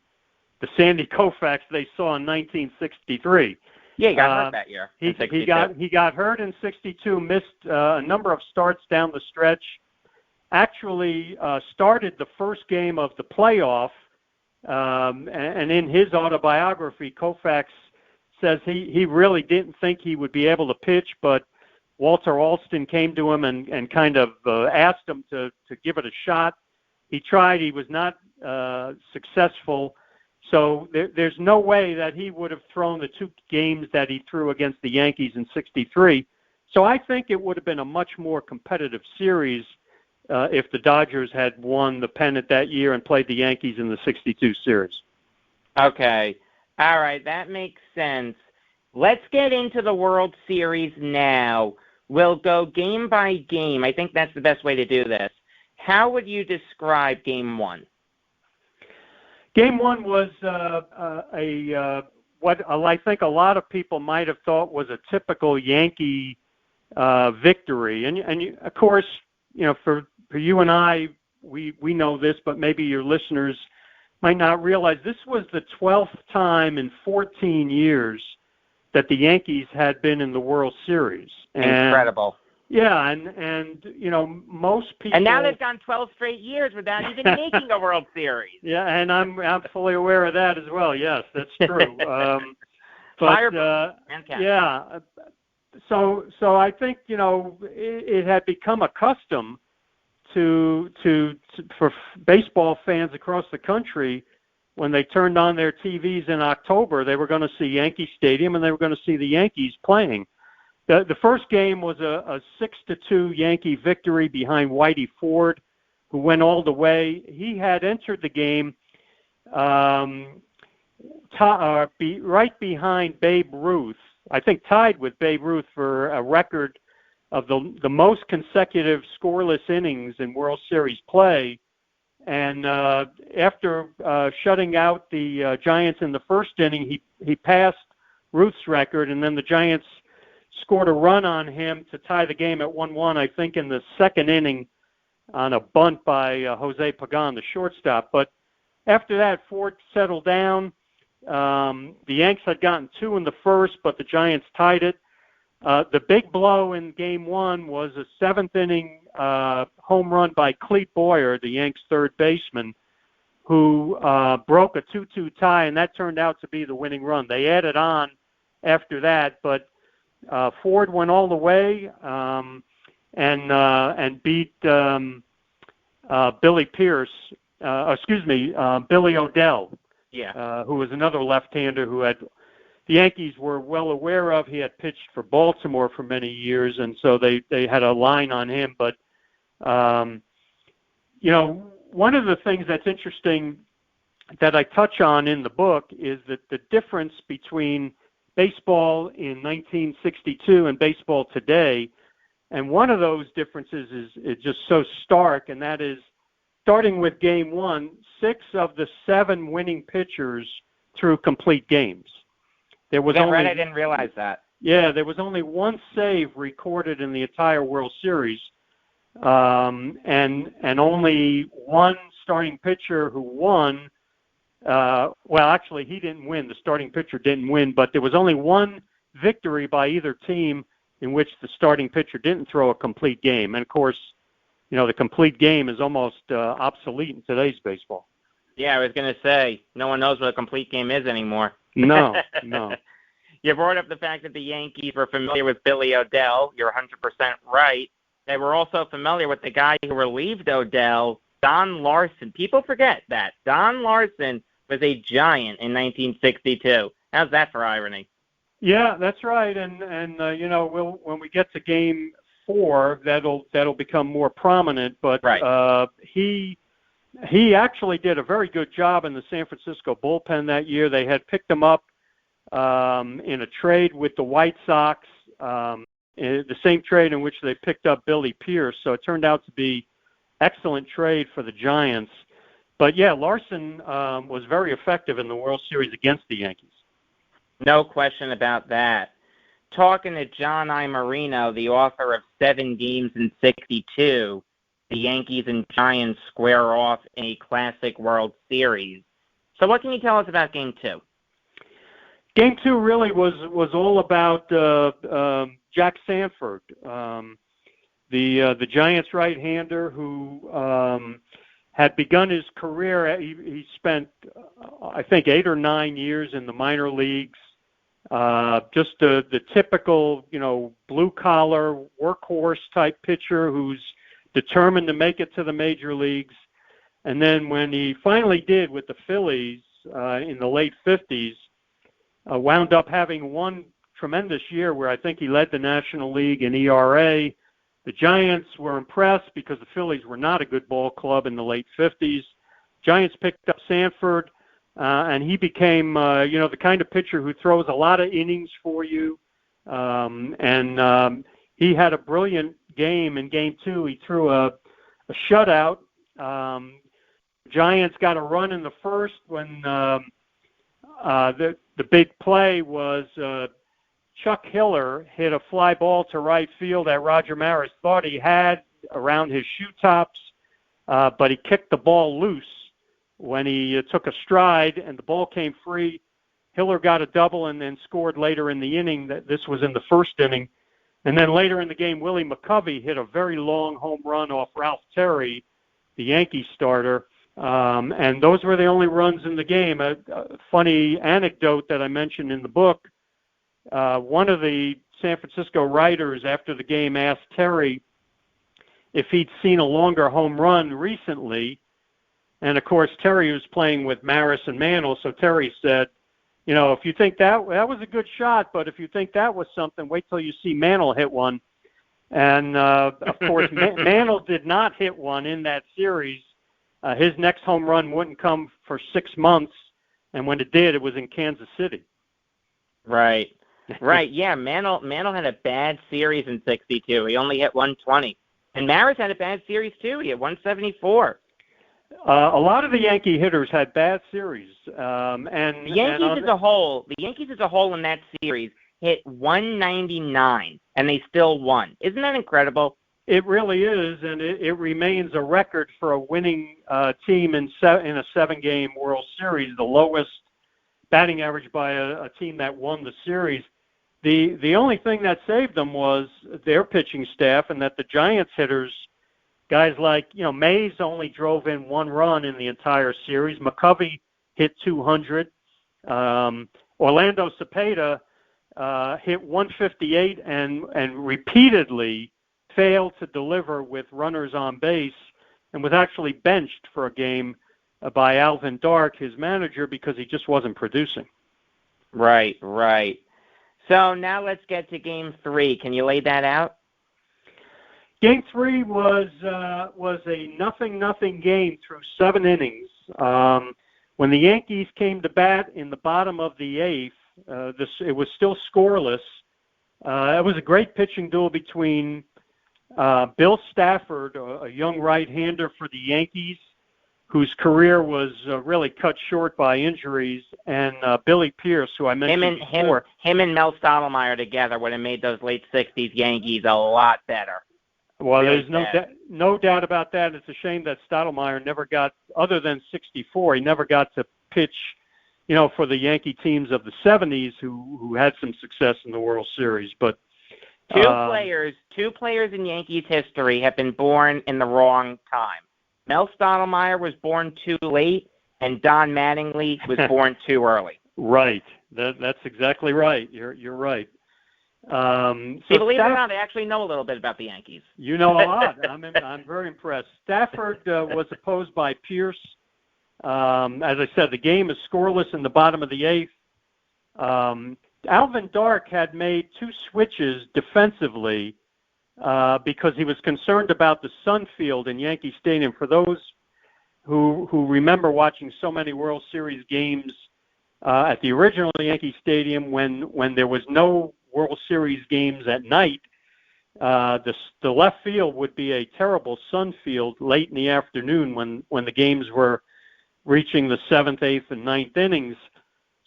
the Sandy Koufax they saw in 1963. Yeah, he got hurt that year. He got hurt in 62, missed a number of starts down the stretch, actually started the first game of the playoff, and in his autobiography, Koufax says he really didn't think he would be able to pitch, but Walter Alston came to him and kind of asked him to give it a shot. He tried. He was not successful. So there's no way that he would have thrown the 2 games that he threw against the Yankees in '63. So I think it would have been a much more competitive series if the Dodgers had won the pennant that year and played the Yankees in the '62 series. Okay. All right, that makes sense. Let's get into the World Series now. We'll go game by game. I think that's the best way to do this. How would you describe Game 1? Game 1 was what I think a lot of people might have thought was a typical Yankee victory. And of course, for you and I, we know this, but maybe your listeners might not realize this was the 12th time in 14 years that the Yankees had been in the World Series. Incredible. Yeah, and most people. And now they've gone 12 straight years without even making a World Series. Yeah, and I'm fully aware of that as well. Yes, that's true. Yeah. So I think it had become a custom for baseball fans across the country. When they turned on their TVs in October, they were going to see Yankee Stadium and they were going to see the Yankees playing. The first game was a 6-2 Yankee victory behind Whitey Ford, who went all the way. He had entered the game right behind Babe Ruth, I think tied with Babe Ruth for a record of the most consecutive scoreless innings in World Series play. And after shutting out the Giants in the first inning, he passed Ruth's record, and then the Giants scored a run on him to tie the game at 1-1, I think, in the second inning on a bunt by Jose Pagan, the shortstop. But after that, Ford settled down. The Yanks had gotten 2 in the first, but the Giants tied it. The big blow in Game 1 was a 7th inning home run by Clete Boyer, the Yanks' third baseman, who broke a 2-2 tie, and that turned out to be the winning run. They added on after that, but Ford went all the way and beat Billy O'Dell, who was another left-hander who the Yankees were well aware of. He had pitched for Baltimore for many years, and so they had a line on him. But one of the things that's interesting that I touch on in the book is that the difference between baseball in 1962 and baseball today, and one of those differences is just so stark, and that is, starting with Game 1, 6 of the 7 winning pitchers threw complete games. There was only, right? I didn't realize that. Yeah, there was only 1 save recorded in the entire World Series, and only 1 starting pitcher who won. Well, actually, he didn't win. The starting pitcher didn't win, but there was only 1 victory by either team in which the starting pitcher didn't throw a complete game. And, of course, the complete game is almost obsolete in today's baseball. Yeah, I was going to say, no one knows what a complete game is anymore. No. You brought up the fact that the Yankees were familiar with Billy O'Dell. You're 100% right. They were also familiar with the guy who relieved O'Dell, Don Larson. People forget that. Don Larson was a Giant in 1962. How's that for irony? Yeah, that's right. And when we get to Game 4, that'll become more prominent. But right. He actually did a very good job in the San Francisco bullpen that year. They had picked him up in a trade with the White Sox, the same trade in which they picked up Billy Pierce. So it turned out to be excellent trade for the Giants. But, yeah, Larson was very effective in the World Series against the Yankees. No question about that. Talking to John Iamarino, the author of 7 Games in '62, the Yankees and Giants square off in a classic World Series. So what can you tell us about Game 2? Game 2 really was all about Jack Sanford, the Giants right-hander who had begun his career. He spent, I think, 8 or 9 years in the minor leagues. Just the typical, blue-collar, workhorse-type pitcher who's determined to make it to the major leagues. And then when he finally did with the Phillies, in the late 50s, wound up having one tremendous year where I think he led the National League in ERA. The Giants were impressed because the Phillies were not a good ball club in the late 50s. Giants picked up Sanford, and he became, the kind of pitcher who throws a lot of innings for you. He had a brilliant game in Game 2. He threw a shutout. Giants got a run in the first when the big play was Chuck Hiller hit a fly ball to right field that Roger Maris thought he had around his shoe tops, but he kicked the ball loose when he took a stride, and the ball came free. Hiller got a double and then scored later in the inning. This was in the first inning. And then later in the game, Willie McCovey hit a very long home run off Ralph Terry, the Yankee starter. And those were the only runs in the game. A funny anecdote that I mentioned in the book, one of the San Francisco writers after the game asked Terry if he'd seen a longer home run recently. And, of course, Terry was playing with Maris and Mantle, so Terry said, if you think that was a good shot, but if you think that was something, wait till you see Mantle hit one. And, of course, Mantle did not hit one in that series. His next home run wouldn't come for 6 months, and when it did, it was in Kansas City. Right. Yeah, Mantle had a bad series in '62. He only hit 120. And Maris had a bad series, too. He had 174. A lot of the Yankee hitters had bad series. And the Yankees as a whole in that series hit 199, and they still won. Isn't that incredible? It really is, and it remains a record for a winning team in a 7-game World Series, the lowest batting average by a team that won the series. The only thing that saved them was their pitching staff, and that the Giants hitters, guys like, Mays only drove in 1 run in the entire series. McCovey hit 200. Orlando Cepeda hit 158 and repeatedly failed to deliver with runners on base, and was actually benched for a game by Alvin Dark, his manager, because he just wasn't producing. Right. So now let's get to Game 3. Can you lay that out? Game 3 was a 0-0 game through 7 innings. When the Yankees came to bat in the bottom of the 8th, it was still scoreless. It was a great pitching duel between Bill Stafford, a young right-hander for the Yankees, whose career was really cut short by injuries, and Billy Pierce, who I mentioned before. Him and Mel Stottlemyre together would have made those late 60s Yankees a lot better. Well, really there's no doubt about that. It's a shame that Stottlemyre never got, other than 64, he never got to pitch, for the Yankee teams of the 70s who had some success in the World Series. But two players in Yankees history have been born in the wrong time. Mel Stottlemyre was born too late, and Don Mattingly was born too early. Right. That's exactly right. You're right. See, believe it or not, I actually know a little bit about the Yankees. You know a lot. I'm very impressed. Stafford was opposed by Pierce. As I said, the game is scoreless in the bottom of the 8th. Alvin Dark had made 2 switches defensively because he was concerned about the Sun Field in Yankee Stadium. For those who remember watching so many World Series games at the original Yankee Stadium when there was no World Series games at night, the left field would be a terrible sun field late in the afternoon when the games were reaching the 7th, 8th, and 9th innings.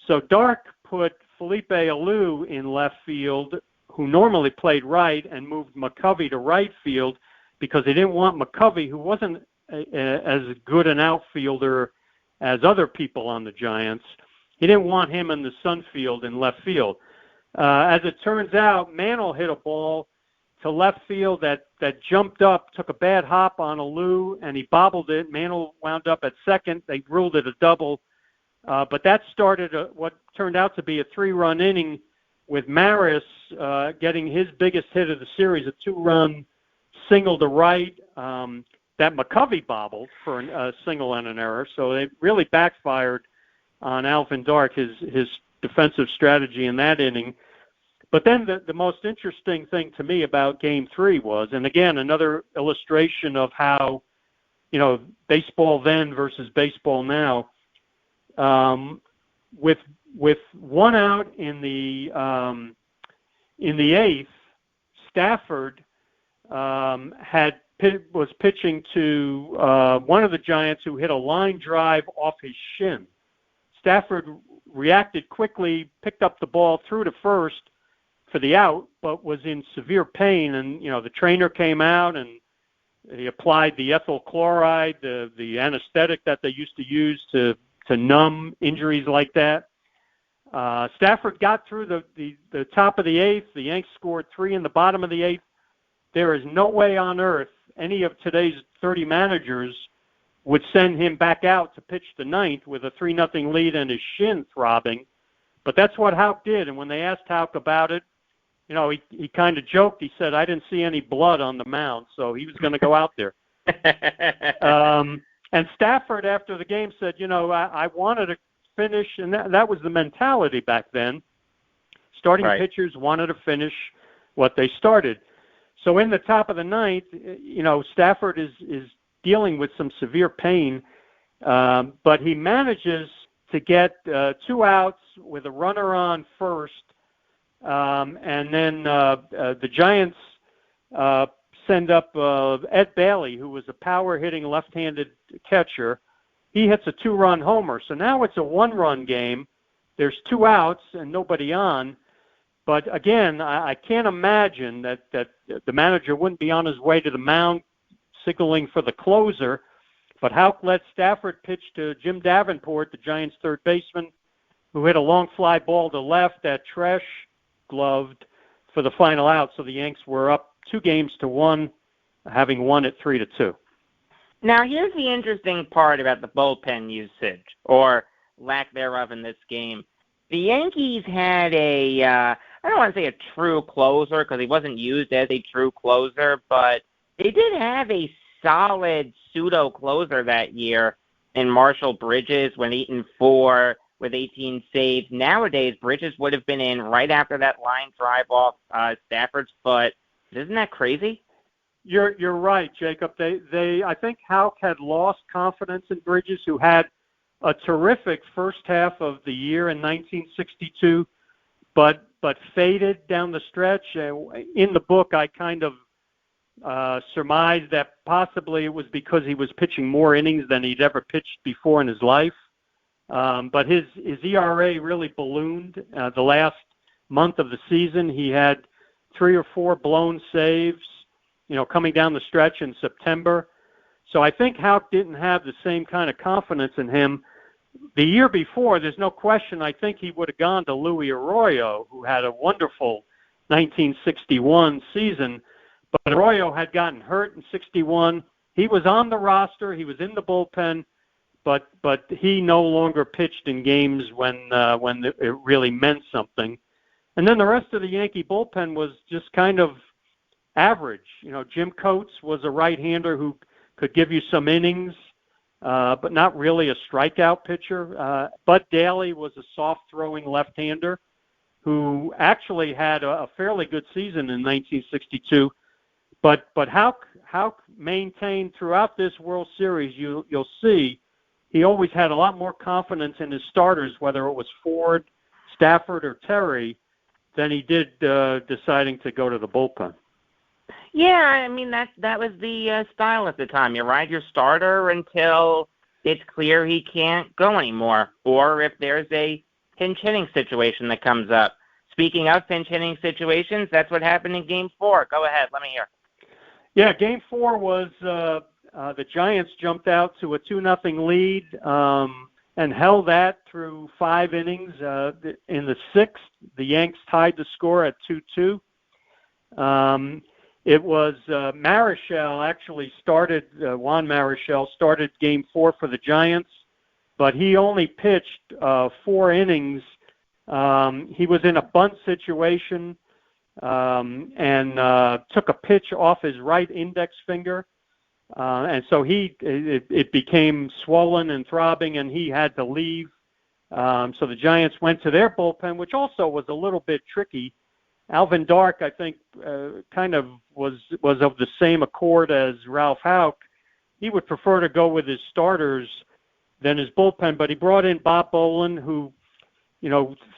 So Dark put Felipe Alou in left field, who normally played right, and moved McCovey to right field because he didn't want McCovey, who wasn't as good an outfielder as other people on the Giants. He didn't want him in the sun field in left field. As it turns out, Mantle hit a ball to left field that jumped up, took a bad hop on Alou, and he bobbled it. Mantle wound up at second. They ruled it a double. But that started what turned out to be a 3-run inning with Maris getting his biggest hit of the series, a 2-run single to right that McCovey bobbled for a single and an error. So it really backfired on Alvin Dark, his defensive strategy in that inning. But then the most interesting thing to me about Game 3 was, and again, another illustration of how, baseball then versus baseball now, with one out in the eighth, Stafford was pitching to one of the Giants who hit a line drive off his shin. Stafford reacted quickly, picked up the ball, threw to first for the out, but was in severe pain. And, the trainer came out and he applied the ethyl chloride, the anesthetic that they used to use to numb injuries like that. Stafford got through the top of the eighth. The Yanks scored 3 in the bottom of the eighth. There is no way on earth any of today's 30 managers would send him back out to pitch the ninth with a 3-0 lead and his shin throbbing. But that's what Houck did. And when they asked Houck about it, he kind of joked. He said, "I didn't see any blood on the mound," so he was going to go out there. And Stafford, after the game, said, I wanted to finish, and that was the mentality back then. Starting pitchers wanted to finish what they started. So in the top of the ninth, Stafford is dealing with some severe pain, but he manages to get 2 outs with a runner on first, and then the Giants send up Ed Bailey, who was a power-hitting left-handed catcher. He hits a 2-run homer. So now it's a 1-run game. There's 2 outs and nobody on. But, again, I can't imagine that the manager wouldn't be on his way to the mound signaling for the closer. But Houck let Stafford pitch to Jim Davenport, the Giants' third baseman, who hit a long fly ball to left that Tresh gloved for the final out. So the Yanks were up 2-1, having won at 3-2. Now, here's the interesting part about the bullpen usage, or lack thereof in this game. The Yankees had I don't want to say a true closer because he wasn't used as a true closer, but they did have a solid pseudo-closer that year in Marshall Bridges, went 8-4 with 18 saves. Nowadays, Bridges would have been in right after that line drive off Stafford's foot. Isn't that crazy? You're right, Jacob. I think Houck had lost confidence in Bridges, who had a terrific first half of the year in 1962, but faded down the stretch. In the book, I kind of surmised that possibly it was because he was pitching more innings than he'd ever pitched before in his life. But his ERA really ballooned. The last month of the season, he had 3 or 4 blown saves, coming down the stretch in September. So I think Houck didn't have the same kind of confidence in him. The year before, there's no question, I think he would have gone to Louis Arroyo, who had a wonderful 1961 season. But Arroyo had gotten hurt in 61. He was on the roster. He was in the bullpen, but he no longer pitched in games when it really meant something. And then the rest of the Yankee bullpen was just kind of average. Jim Coates was a right-hander who could give you some innings, but not really a strikeout pitcher. Bud Daly was a soft-throwing left-hander who actually had a fairly good season in 1962. But Houck maintained throughout this World Series, you'll see, he always had a lot more confidence in his starters, whether it was Ford, Stafford, or Terry, than he did deciding to go to the bullpen. Yeah, I mean, that was the style at the time. You ride your starter until it's clear he can't go anymore, or if there's a pinch hitting situation that comes up. Speaking of pinch hitting situations, that's what happened in Game 4. Go ahead, let me hear. Yeah, Game 4 was the Giants jumped out to a 2-0 lead and held that through 5 innings. In the 6th, the Yanks tied the score at 2-2. It was Marichal actually started, Juan Marichal started Game 4 for the Giants, but he only pitched 4 innings. He was in a bunt situation and took a pitch off his right index finger. And so it became swollen and throbbing, and he had to leave So the Giants went to their bullpen, which also was a little bit tricky. Alvin Dark, I think, kind of was of the same accord as Ralph Houck. He would prefer to go with his starters than his bullpen, but he brought in Bob Bolin, who,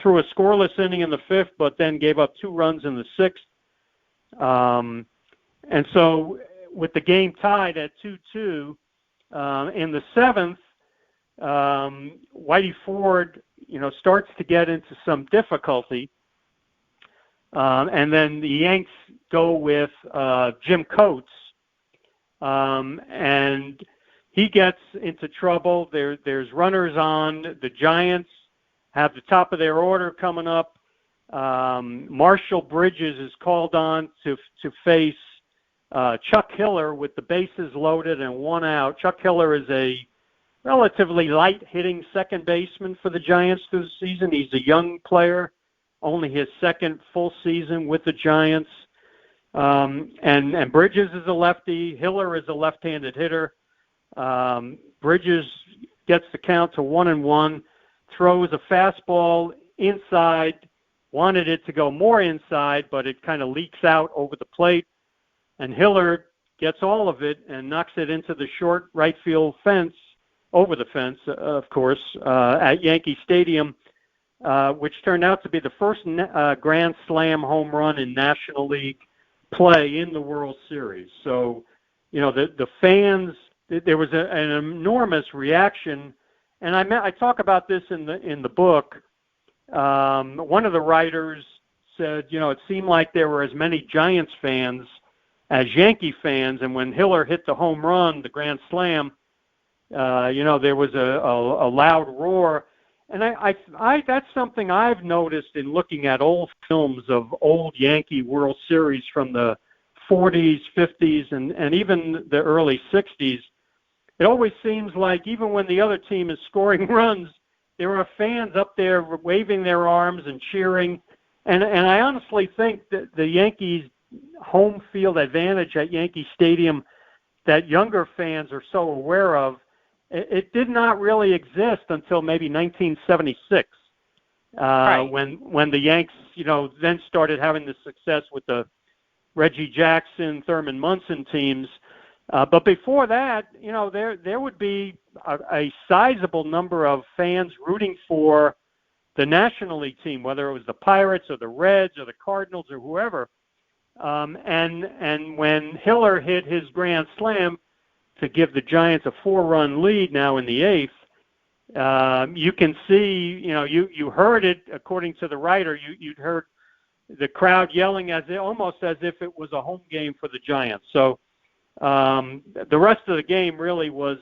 threw a scoreless inning in the fifth, but then gave up 2 runs in the sixth. And so with the game tied at 2-2, in the seventh, Whitey Ford, starts to get into some difficulty. And then the Yanks go with Jim Coates, and he gets into trouble. There's runners on. The Giants have the top of their order coming up. Marshall Bridges is called on to face Chuck Hiller with the bases loaded and 1 out. Chuck Hiller is a relatively light-hitting second baseman for the Giants this season. He's a young player, only his second full season with the Giants. And Bridges is a lefty. Hiller is a left-handed hitter. Bridges gets the count to 1-1, throws a fastball inside, wanted it to go more inside, but it kind of leaks out over the plate. And Hiller gets all of it and knocks it into the short right field fence, over the fence, of course, at Yankee Stadium, which turned out to be the first Grand Slam home run in National League play in the World Series. So, the fans, there was an enormous reaction. And I talk about this in the book. One of the writers said, it seemed like there were as many Giants fans as Yankee fans, and when Hiller hit the home run, the Grand Slam, there was a loud roar. And I that's something I've noticed in looking at old films of old Yankee World Series from the 40s, 50s, and even the early 60s. It always seems like even when the other team is scoring runs, there are fans up there waving their arms and cheering. And I honestly think that the Yankees' home field advantage at Yankee Stadium that younger fans are so aware of, it did not really exist until maybe 1976, right. when the Yanks, then started having the success with the Reggie Jackson, Thurman Munson teams. But before that, there would be a sizable number of fans rooting for the National League team, whether it was the Pirates or the Reds or the Cardinals or whoever. And when Hiller hit his Grand Slam to give the Giants a 4-run lead now in the eighth, you can see, you heard it, according to the writer, you'd heard the crowd yelling almost as if it was a home game for the Giants. So the rest of the game really was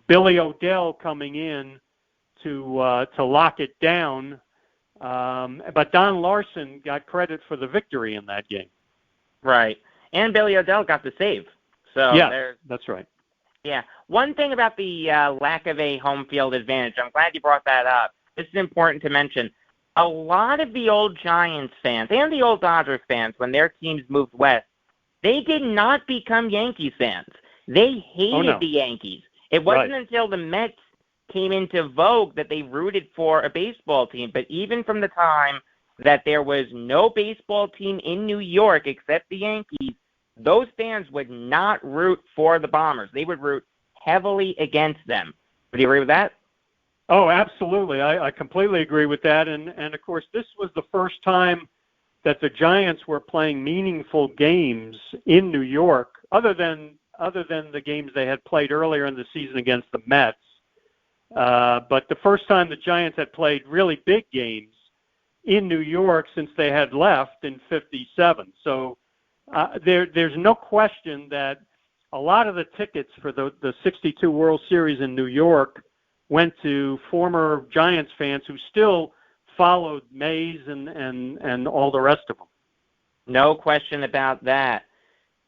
Billy O'Dell coming in to lock it down. But Don Larson got credit for the victory in that game. Right. And Billy O'Dell got the save. So yeah, that's right. Yeah. One thing about the lack of a home field advantage, I'm glad you brought that up. This is important to mention. A lot of the old Giants fans and the old Dodgers fans, when their teams moved west, they did not become Yankees fans. They hated the Yankees. It wasn't until the Mets came into vogue that they rooted for a baseball team. But even from the time that there was no baseball team in New York except the Yankees, those fans would not root for the Bombers. They would root heavily against them. Would you agree with that? Oh, absolutely. I completely agree with that. And of course, this was the first time that the Giants were playing meaningful games in New York, other than the games they had played earlier in the season against the Mets. But the first time the Giants had played really big games in New York since they had left in '57. So there's no question that a lot of the tickets for the '62 World Series in New York went to former Giants fans who still followed Mays and all the rest of them. No question about that.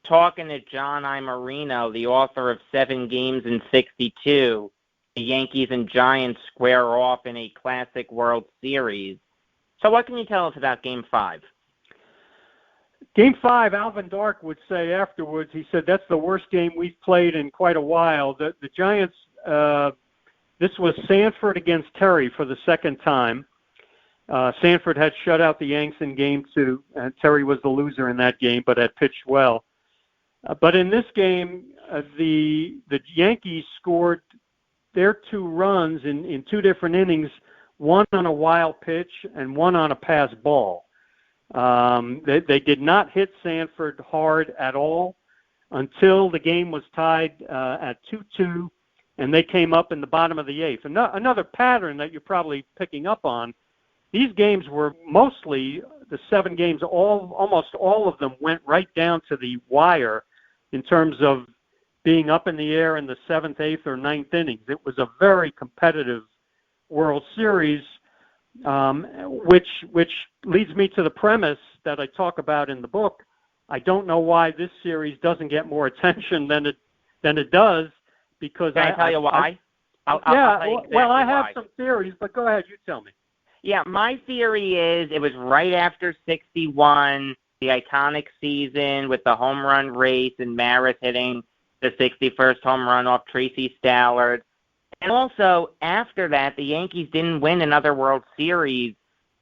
Talking to John Iamarino, the author of 7 Games in '62, the Yankees and Giants square off in a classic World Series. So what can you tell us about Game 5? Game 5, Alvin Dark would say afterwards, he said, that's the worst game we've played in quite a while. The Giants This was Sanford against Terry for the second time. Sanford had shut out the Yanks in Game 2, and Terry was the loser in that game, but had pitched well. But in this game, the Yankees scored their 2 runs in 2 different innings, one on a wild pitch and one on a pass ball. They did not hit Sanford hard at all until the game was tied at 2-2, and they came up in the bottom of the 8th. Another pattern that you're probably picking up on, these games were mostly, the 7 games, almost all of them went right down to the wire in terms of being up in the air in the 7th, 8th, or 9th innings. It was a very competitive World Series, which leads me to the premise that I talk about in the book. I don't know why this series doesn't get more attention than it does, because Can I tell you why? I have some theories, but go ahead, you tell me. Yeah, my theory is it was right after 61, the iconic season with the home run race and Maris hitting the 61st home run off Tracy Stallard. And also, after that, the Yankees didn't win another World Series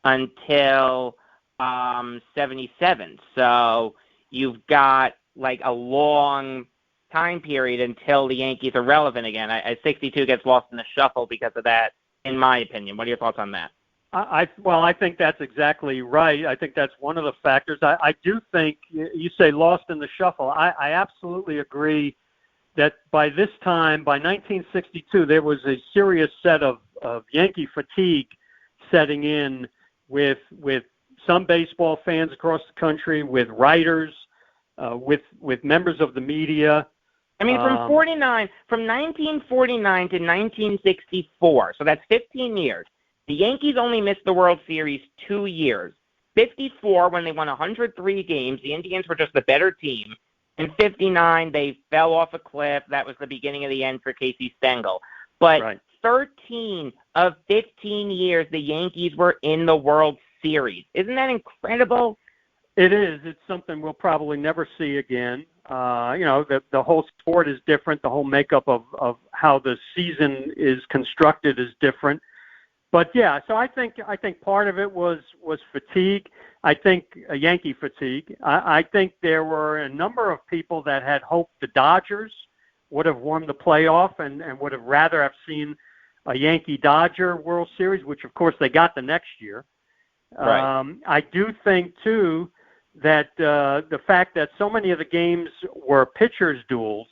until 77. So you've got like a long time period until the Yankees are relevant again. 62 gets lost in the shuffle because of that, in my opinion. What are your thoughts on that? I think that's exactly right. I think that's one of the factors. I do think, you say lost in the shuffle. I absolutely agree that by this time, by 1962, there was a serious set of Yankee fatigue setting in with some baseball fans across the country, with writers, with members of the media. I mean, from 1949 to 1964, so that's 15 years. The Yankees only missed the World Series 2 years. 54, when they won 103 games, the Indians were just the better team. In 59, they fell off a cliff. That was the beginning of the end for Casey Stengel. But right. 13 of 15 years, the Yankees were in the World Series. Isn't that incredible? It is. It's something we'll probably never see again. The whole sport is different. The whole makeup of how the season is constructed is different. But yeah, so I think part of it was fatigue. I think Yankee fatigue. I think there were a number of people that had hoped the Dodgers would have won the playoff and would have rather have seen a Yankee-Dodger World Series, which of course they got the next year. Right. I do think too that the fact that so many of the games were pitchers' duels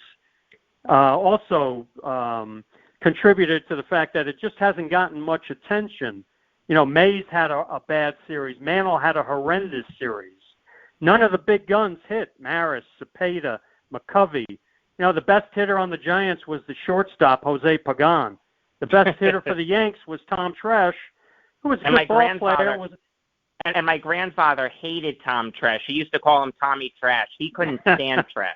also contributed to the fact that it just hasn't gotten much attention. Mays had a bad series. Mantle had a horrendous series. None of the big guns hit. Maris, Cepeda, McCovey. The best hitter on the Giants was the shortstop, Jose Pagan. The best hitter for the Yanks was Tom Tresh, who was a good ball player. And my grandfather hated Tom Tresh. He used to call him Tommy Trash. He couldn't stand Tresh.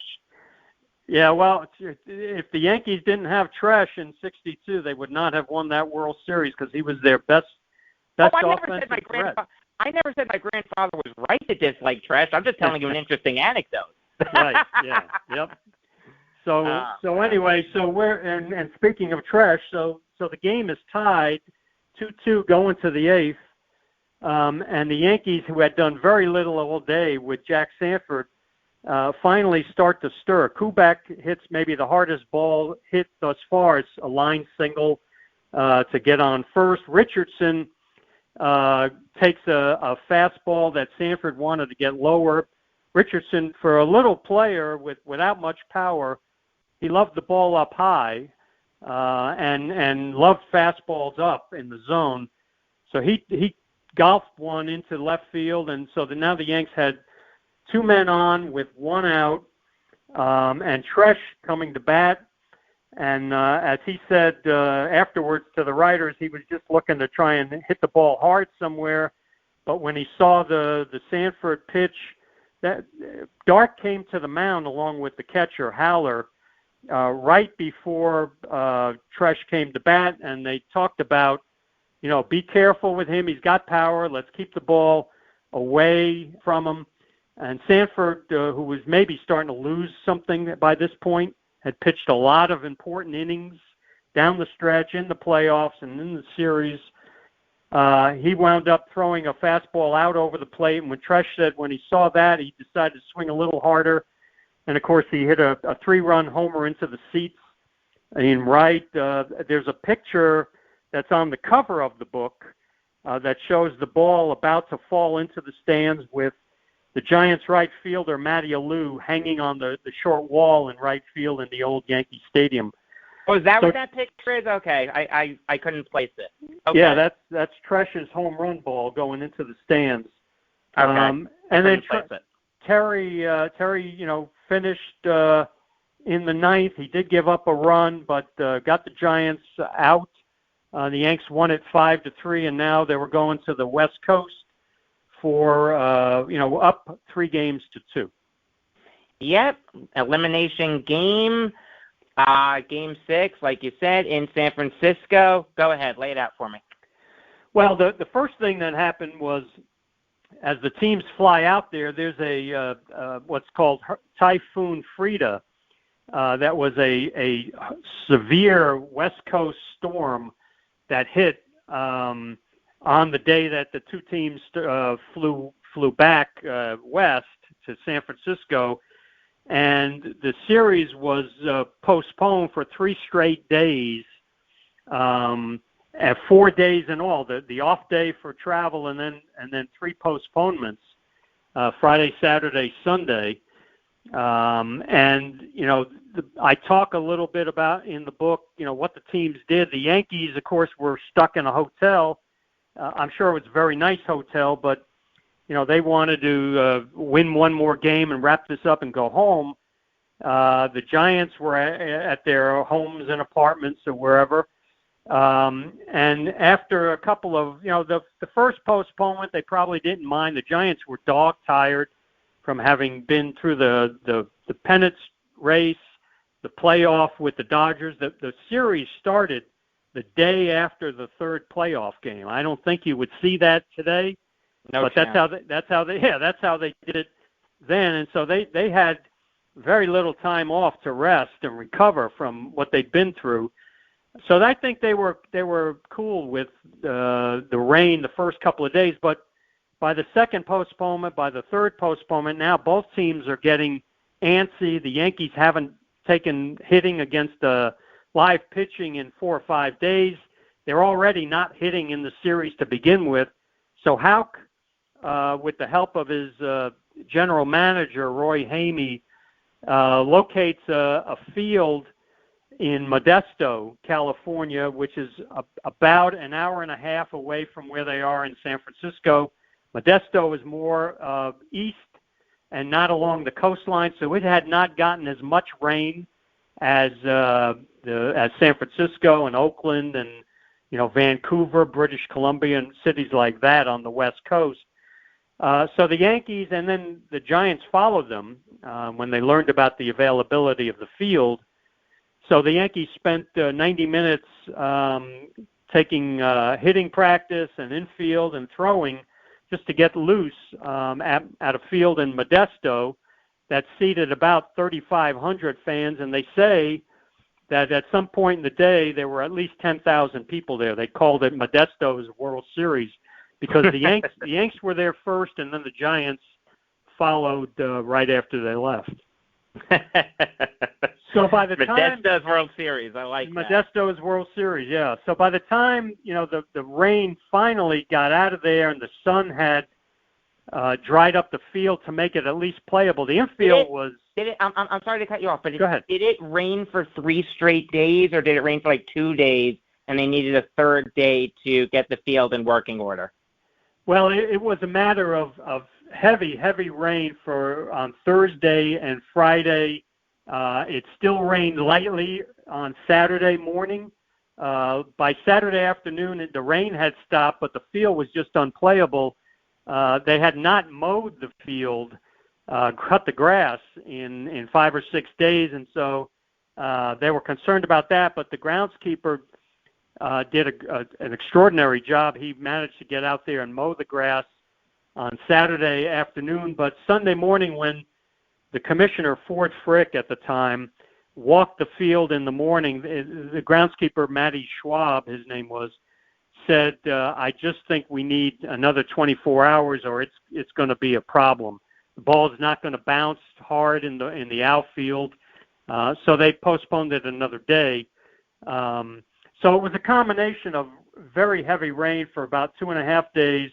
Yeah, well, if the Yankees didn't have Tresh in 62, they would not have won that World Series because he was their best offensive threat. I never said my grandfather was right to dislike Tresh. I'm just telling you an interesting anecdote. Right, yeah, yep. So anyway, we're and speaking of Tresh, so the game is tied 2-2 going to the 8th, and the Yankees, who had done very little all day with Jack Sanford, finally start to stir. Kubek hits maybe the hardest ball hit thus far. It's a line single to get on first. Richardson takes a fastball that Sanford wanted to get lower. Richardson, for a little player without much power, he loved the ball up high and loved fastballs up in the zone. So he golfed one into left field, and so now the Yanks had 2 men on with 1 out, and Tresh coming to bat. And as he said afterwards to the writers, he was just looking to try and hit the ball hard somewhere. But when he saw the Sanford pitch, that Dart came to the mound along with the catcher, Haller, right before Tresh came to bat, and they talked about, be careful with him. He's got power. Let's keep the ball away from him. And Sanford, who was maybe starting to lose something by this point, had pitched a lot of important innings down the stretch, in the playoffs, and in the series. He wound up throwing a fastball out over the plate, and when Tresh said when he saw that, he decided to swing a little harder. And, of course, he hit a 3-run homer into the seats in right. There's a picture that's on the cover of the book that shows the ball about to fall into the stands with the Giants right fielder, Matty Alou, hanging on the short wall in right field in the old Yankee Stadium. Oh, is that what that picture is? Okay, I couldn't place it. Okay. Yeah, that's Tresh's home run ball going into the stands. Okay, and then Terry, finished in the ninth. He did give up a run, but got the Giants out. The Yanks won it 5-3, and now they were going to the West Coast for up 3-2. Yep, elimination game. Game 6, like you said, in San Francisco. Go ahead, lay it out for me. Well, the first thing that happened was, as the teams fly out there, there's a what's called Typhoon Frida. That was a severe West Coast storm that hit on the day that the two teams flew back west to San Francisco. And the series was postponed for 3 straight days, at 4 days in all. The off day for travel, and then 3 postponements: Friday, Saturday, Sunday. I talk a little bit about in the book, what the teams did. The Yankees, of course, were stuck in a hotel. I'm sure it was a very nice hotel, but they wanted to win one more game and wrap this up and go home. The Giants were at their homes and apartments or wherever. And after a couple of, the first postponement, they probably didn't mind. The Giants were dog-tired from having been through the pennant race, the playoff with the Dodgers. The series started the day after the third playoff game. I don't think you would see that today. No, but that's how they did it then, and so they had very little time off to rest and recover from what they'd been through. So I think they were cool with the rain the first couple of days, but by the second postponement, by the third postponement, now both teams are getting antsy. The Yankees haven't taken hitting against live pitching in 4 or 5 days. They're already not hitting in the series to begin with. So Valk, with the help of his general manager, Roy Hamey, locates a field in Modesto, California, which is about an hour and a half away from where they are in San Francisco. Modesto is more east and not along the coastline, so it had not gotten as much rain as San Francisco and Oakland and Vancouver, British Columbia, and cities like that on the West Coast. So the Yankees and then the Giants followed them when they learned about the availability of the field. So the Yankees spent 90 minutes taking hitting practice and infield and throwing just to get loose at a field in Modesto that seated about 3,500 fans. And they say that at some point in the day there were at least 10,000 people there. They called it Modesto's World Series, because the Yanks were there first, and then the Giants followed right after they left. So by the time Modesto's World Series, I like that. Modesto's World Series, yeah. So by the time the rain finally got out of there and the sun had dried up the field to make it at least playable, the infield was. Did it? I'm sorry to cut you off, but go ahead. Did it rain for 3 straight days, or did it rain for like 2 days, and they needed a third day to get the field in working order? Well, it was a matter of heavy rain on Thursday and Friday. It still rained lightly on Saturday morning. By Saturday afternoon, the rain had stopped, but the field was just unplayable. They had not mowed the field, cut the grass in 5 or 6 days, and so they were concerned about that. But the groundskeeper did an extraordinary job. He managed to get out there and mow the grass on Saturday afternoon. But Sunday morning, when the commissioner, Ford Frick at the time, walked the field in the morning. The groundskeeper, Matty Schwab, his name was, said, I just think we need another 24 hours or it's going to be a problem. The ball's not going to bounce hard in the outfield. So they postponed it another day. So it was a combination of very heavy rain for about 2.5 days,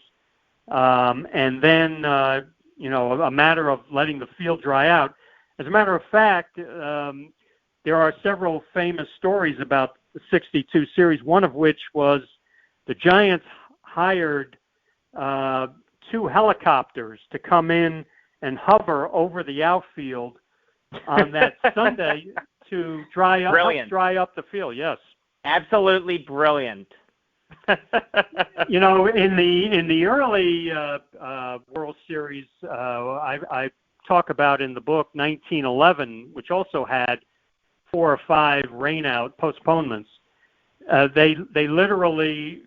and then, a matter of letting the field dry out. As a matter of fact, there are several famous stories about the 62 series, one of which was the Giants hired 2 helicopters to come in and hover over the outfield on that Sunday to dry up the field. Yes, absolutely brilliant. In the early World Series, I talk about in the book 1911, which also had 4 or 5 rainout postponements. They literally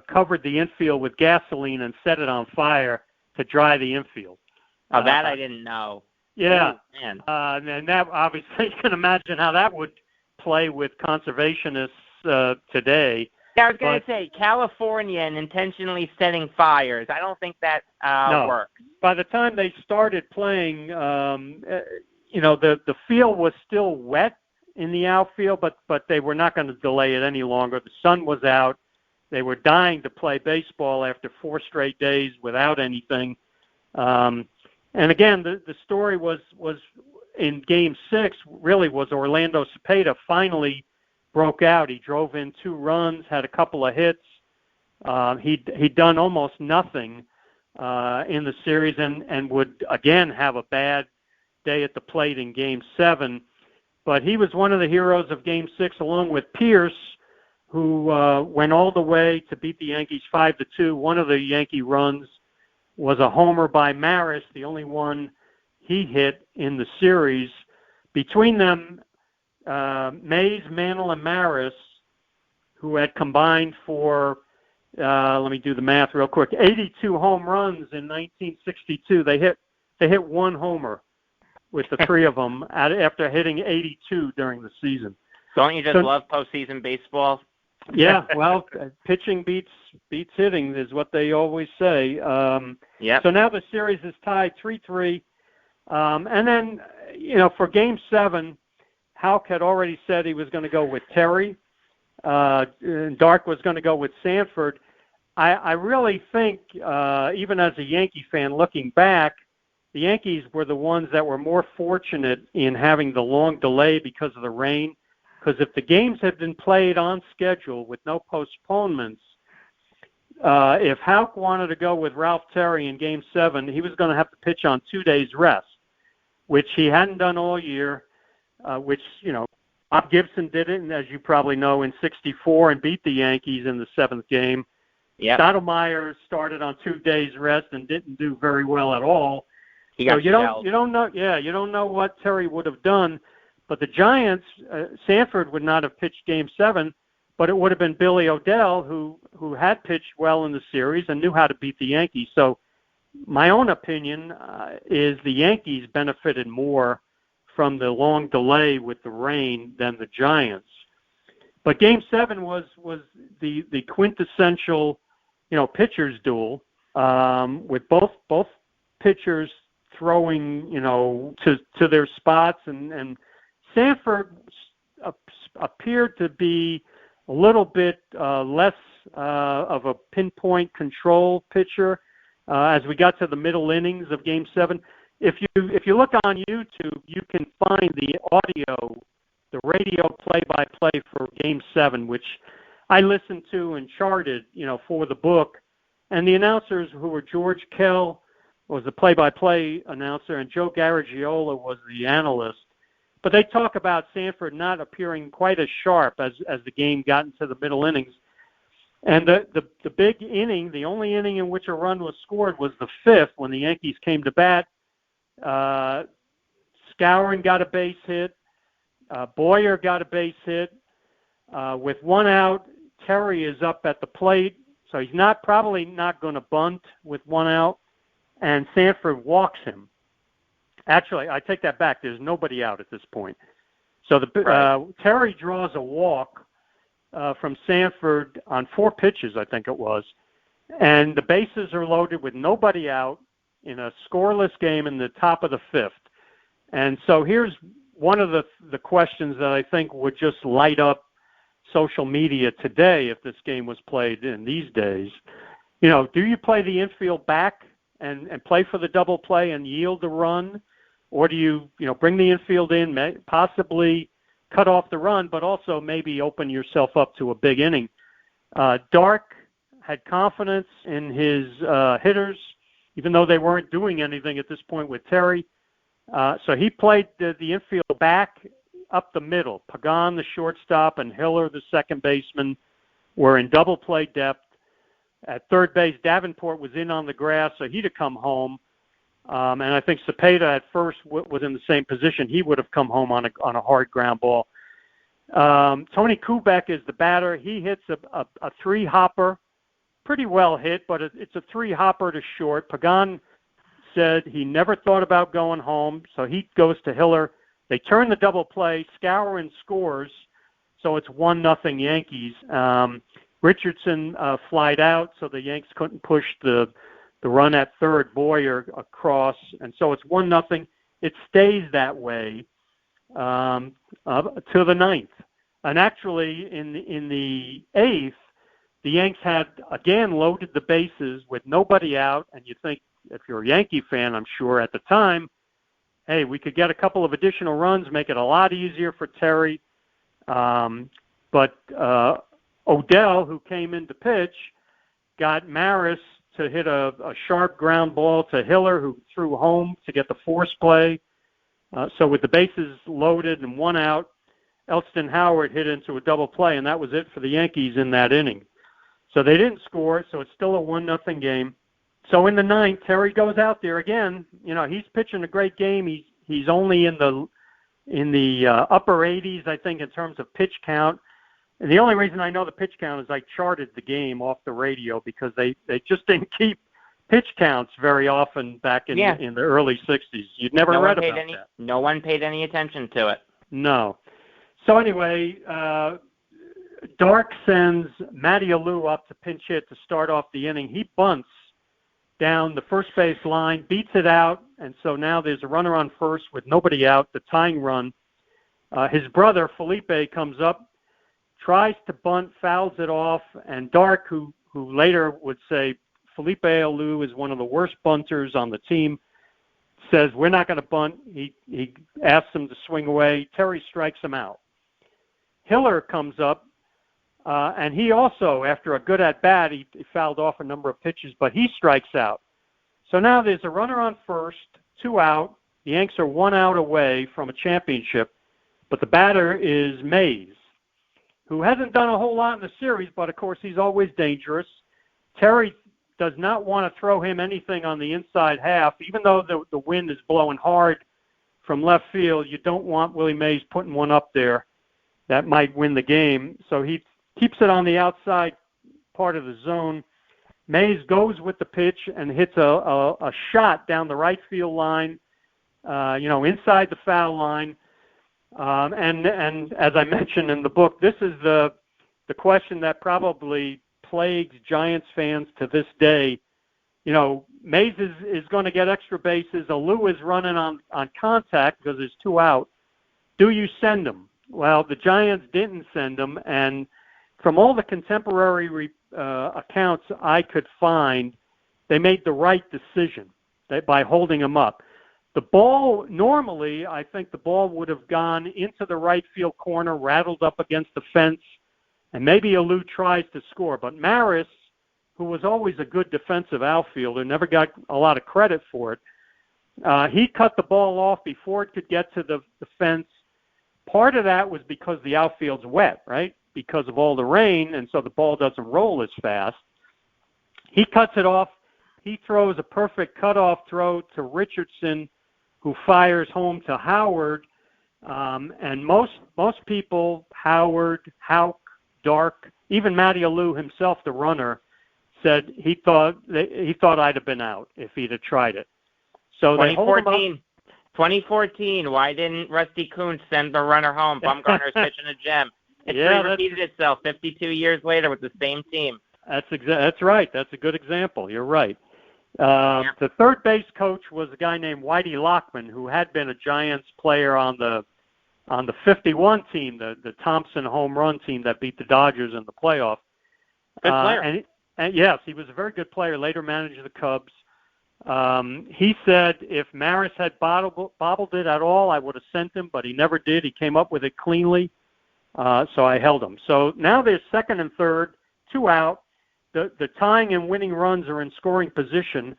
covered the infield with gasoline and set it on fire to dry the infield. Oh, that I didn't know. Yeah, man. And that obviously you can imagine how that would play with conservationists today. Yeah, I was going to say California and intentionally setting fires. I don't think that works. By the time they started playing, the field was still wet in the outfield, but they were not going to delay it any longer. The sun was out. They were dying to play baseball after 4 straight days without anything. And again, the story was in Game 6 really was Orlando Cepeda finally broke out. He drove in 2 runs, had a couple of hits. He'd done almost nothing in the series and would again have a bad day at the plate in Game 7. But he was one of the heroes of Game 6 along with Pierce, who went all the way to beat the Yankees 5-2. One of the Yankee runs was a homer by Maris, the only one he hit in the series. Between them, Mays, Mantle, and Maris, who had combined for, let me do the math real quick, 82 home runs in 1962. They hit 1 homer with the 3 of them after hitting 82 during the season. Don't you just love postseason baseball? Yeah, well, pitching beats hitting is what they always say. Yeah. So now the series is tied 3-3. And then, for Game 7, Valk had already said he was going to go with Terry. Dark was going to go with Sanford. I really think, even as a Yankee fan looking back, the Yankees were the ones that were more fortunate in having the long delay because of the rain. Because if the games had been played on schedule with no postponements, if Valk wanted to go with Ralph Terry in Game 7, he was going to have to pitch on 2 days rest, which he hadn't done all year, which, Bob Gibson did it, and as you probably know, in 64 and beat the Yankees in the 7th game. Yeah. Stottlemyre started on 2 days rest and didn't do very well at all. He got you don't know what Terry would have done. But the Giants, Sanford would not have pitched Game 7, but it would have been Billy O'Dell, who had pitched well in the series and knew how to beat the Yankees. So my own opinion is the Yankees benefited more from the long delay with the rain than the Giants. But Game 7 was the quintessential, pitchers duel, with both pitchers throwing, to their spots, and Sanford appeared to be a little bit less of a pinpoint control pitcher as we got to the middle innings of Game 7. If you look on YouTube, you can find the radio play-by-play for Game 7, which I listened to and charted, for the book. And the announcers, who were George Kell, was the play-by-play announcer, and Joe Garagiola was the analyst. But they talk about Sanford not appearing quite as sharp as the game got into the middle innings. And the big inning, the only inning in which a run was scored, was the 5th when the Yankees came to bat. Skowron got a base hit. Boyer got a base hit. With 1 out, Terry is up at the plate, so he's probably not going to bunt with 1 out, and Sanford walks him. Actually, I take that back. There's nobody out at this point. So Terry draws a walk from Sanford on 4 pitches, I think it was, and the bases are loaded with nobody out in a scoreless game in the top of the 5th. And so here's one of the questions that I think would just light up social media today if this game was played in these days. Do you play the infield back and play for the double play and yield the run? Or do you bring the infield in, possibly cut off the run, but also maybe open yourself up to a big inning? Dark had confidence in his hitters, even though they weren't doing anything at this point with Terry. So he played the infield back up the middle. Pagan, the shortstop, and Hiller, the second baseman, were in double play depth. At third base, Davenport was in on the grass, so he'd have come home. And I think Cepeda at first was in the same position. He would have come home on a hard ground ball. Tony Kubek is the batter. He hits a 3-hopper, pretty well hit, but it's a 3-hopper to short. Pagan said he never thought about going home, so he goes to Hiller. They turn the double play. Skowron scores, so it's 1-0 Yankees. Richardson flied out, so the Yanks couldn't push the run at third, Boyer across, and so it's 1-0. It stays that way to the 9th. And actually, in the 8th, the Yanks had, again, loaded the bases with nobody out, and you think, if you're a Yankee fan, I'm sure at the time, hey, we could get a couple of additional runs, make it a lot easier for Terry. But Odell, who came in to pitch, got Maris to hit a sharp ground ball to Hiller, who threw home to get the force play. So with the bases loaded and 1 out, Elston Howard hit into a double play, and that was it for the Yankees in that inning. So they didn't score, so it's still a 1-0 game. So in the 9th, Terry goes out there again. He's pitching a great game. He's only in the upper 80s, I think, in terms of pitch count. And the only reason I know the pitch count is I charted the game off the radio because they just didn't keep pitch counts very often back in the early 60s. You'd never read about that. No one paid any attention to it. No. So anyway, Dark sends Matty Alou up to pinch hit to start off the inning. He bunts down the first base line, beats it out, and so now there's a runner on first with nobody out, the tying run. His brother, Felipe, comes up, tries to bunt, fouls it off, and Dark, who later would say Felipe Alou is one of the worst bunters on the team, says, we're not going to bunt. He asks him to swing away. Terry strikes him out. Hiller comes up, and he also, after a good at-bat, he fouled off a number of pitches, but he strikes out. So now there's a runner on first, 2 out. The Yanks are 1 out away from a championship, but the batter is Mays, who hasn't done a whole lot in the series, but, of course, he's always dangerous. Terry does not want to throw him anything on the inside half. Even though the wind is blowing hard from left field, you don't want Willie Mays putting one up there that might win the game. So he keeps it on the outside part of the zone. Mays goes with the pitch and hits a shot down the right field line, inside the foul line. And as I mentioned in the book, this is the question that probably plagues Giants fans to this day. Mays is going to get extra bases. Alou is running on contact because there's 2 out. Do you send him? Well, the Giants didn't send him, and from all the contemporary accounts I could find, they made the right decision by holding him up. The ball, normally, I think the ball would have gone into the right field corner, rattled up against the fence, and maybe Alou tries to score. But Maris, who was always a good defensive outfielder, never got a lot of credit for it. He cut the ball off before it could get to the fence. Part of that was because the outfield's wet, right, because of all the rain, and so the ball doesn't roll as fast. He cuts it off. He throws a perfect cutoff throw to Richardson, who fires home to Howard. And most people, Howard, Houck, Dark, even Matty Alou himself, the runner, said he thought I'd have been out if he'd have tried it. So they hold him up. 2014, why didn't Rusty Kuntz send the runner home? Bumgarner's pitching a gem. History repeated itself 52 years later with the same team. That's right. That's a good example. You're right. The third base coach was a guy named Whitey Lockman, who had been a Giants player on the 51 team, the Thompson home run team that beat the Dodgers in the playoff. Good player. And yes, he was a very good player, later managed the Cubs. He said if Maris had bobbled it at all, I would have sent him, but he never did. He came up with it cleanly, so I held him. So now there's second and third, 2 out. The tying and winning runs are in scoring position,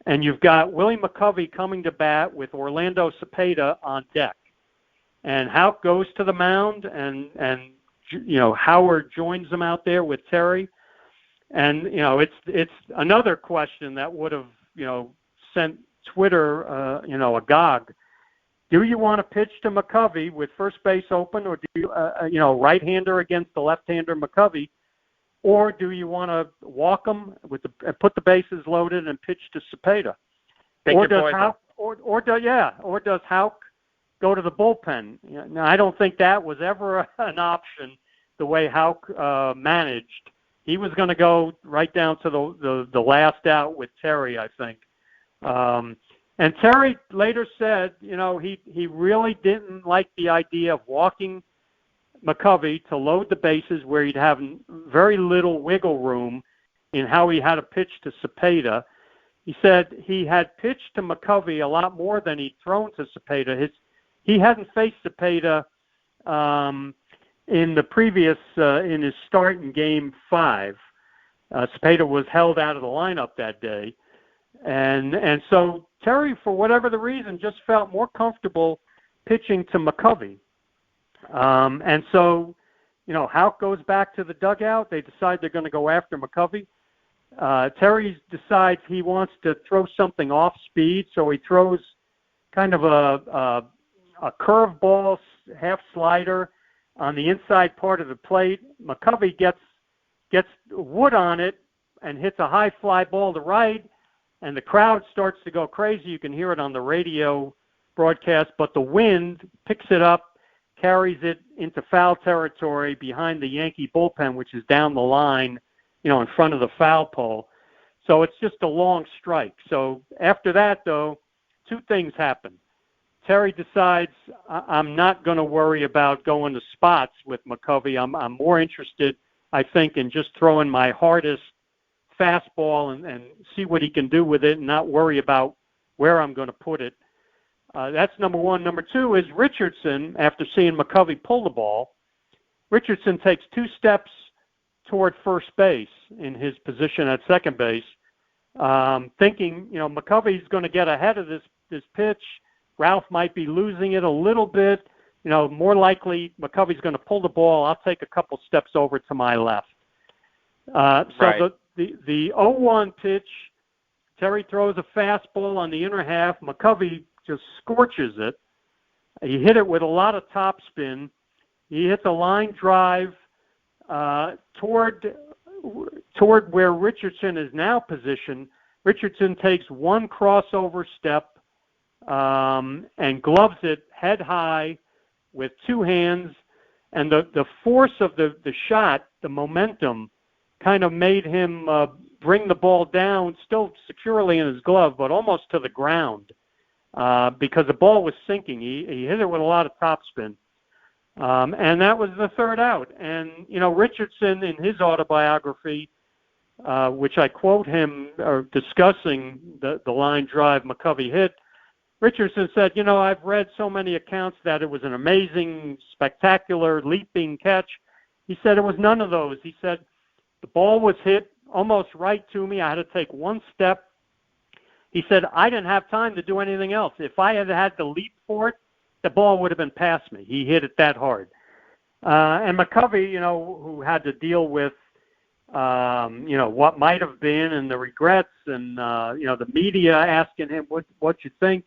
and you've got Willie McCovey coming to bat with Orlando Cepeda on deck. And Houck goes to the mound, and Howard joins them out there with Terry. And, it's another question that would have, sent Twitter, agog. Do you want to pitch to McCovey with first base open, or do you, right-hander against the left-hander McCovey, or do you want to walk him put the bases loaded and pitch to Cepeda? Or does Houck go to the bullpen? Now, I don't think that was ever an option the way Houck managed. He was going to go right down to the last out with Terry, I think. And Terry later said, he really didn't like the idea of walking McCovey to load the bases where he'd have very little wiggle room in how he had to pitch to Cepeda. He said he had pitched to McCovey a lot more than he'd thrown to Cepeda. He hadn't faced Cepeda in the previous in his start in Game 5. Cepeda was held out of the lineup that day. And so Terry, for whatever the reason, just felt more comfortable pitching to McCovey. And so, Houck goes back to the dugout. They decide they're going to go after McCovey. Terry decides he wants to throw something off speed, so he throws kind of a curveball, half slider on the inside part of the plate. McCovey gets wood on it and hits a high fly ball to right, and the crowd starts to go crazy. You can hear it on the radio broadcast, but the wind picks it up, carries it into foul territory behind the Yankee bullpen, which is down the line, in front of the foul pole. So it's just a long strike. So after that, though, 2 things happen. Terry decides, I'm not going to worry about going to spots with McCovey. I'm more interested, I think, in just throwing my hardest fastball and see what he can do with it and not worry about where I'm going to put it. That's number one. Number 2 is Richardson, after seeing McCovey pull the ball, Richardson takes 2 steps toward first base in his position at second base, thinking, McCovey's going to get ahead of this pitch. Ralph might be losing it a little bit. More likely McCovey's going to pull the ball. I'll take a couple steps over to my left. So the 0-1 pitch, Terry throws a fastball on the inner half. McCovey just scorches it. He hit it with a lot of topspin. He hits a line drive toward where Richardson is now positioned. Richardson takes 1 crossover step and gloves it head high with 2 hands. And the force of the shot, the momentum, kind of made him bring the ball down, still securely in his glove, but almost to the ground. Because the ball was sinking. He hit it with a lot of topspin. And that was the 3rd out. And, Richardson, in his autobiography, which I quote him discussing the line drive McCovey hit, Richardson said, I've read so many accounts that it was an amazing, spectacular, leaping catch. He said it was none of those. He said the ball was hit almost right to me. I had to take 1 step. He said, I didn't have time to do anything else. If I had had to leap for it, the ball would have been past me. He hit it that hard. And McCovey, who had to deal with, what might have been and the regrets and, the media asking him what you think.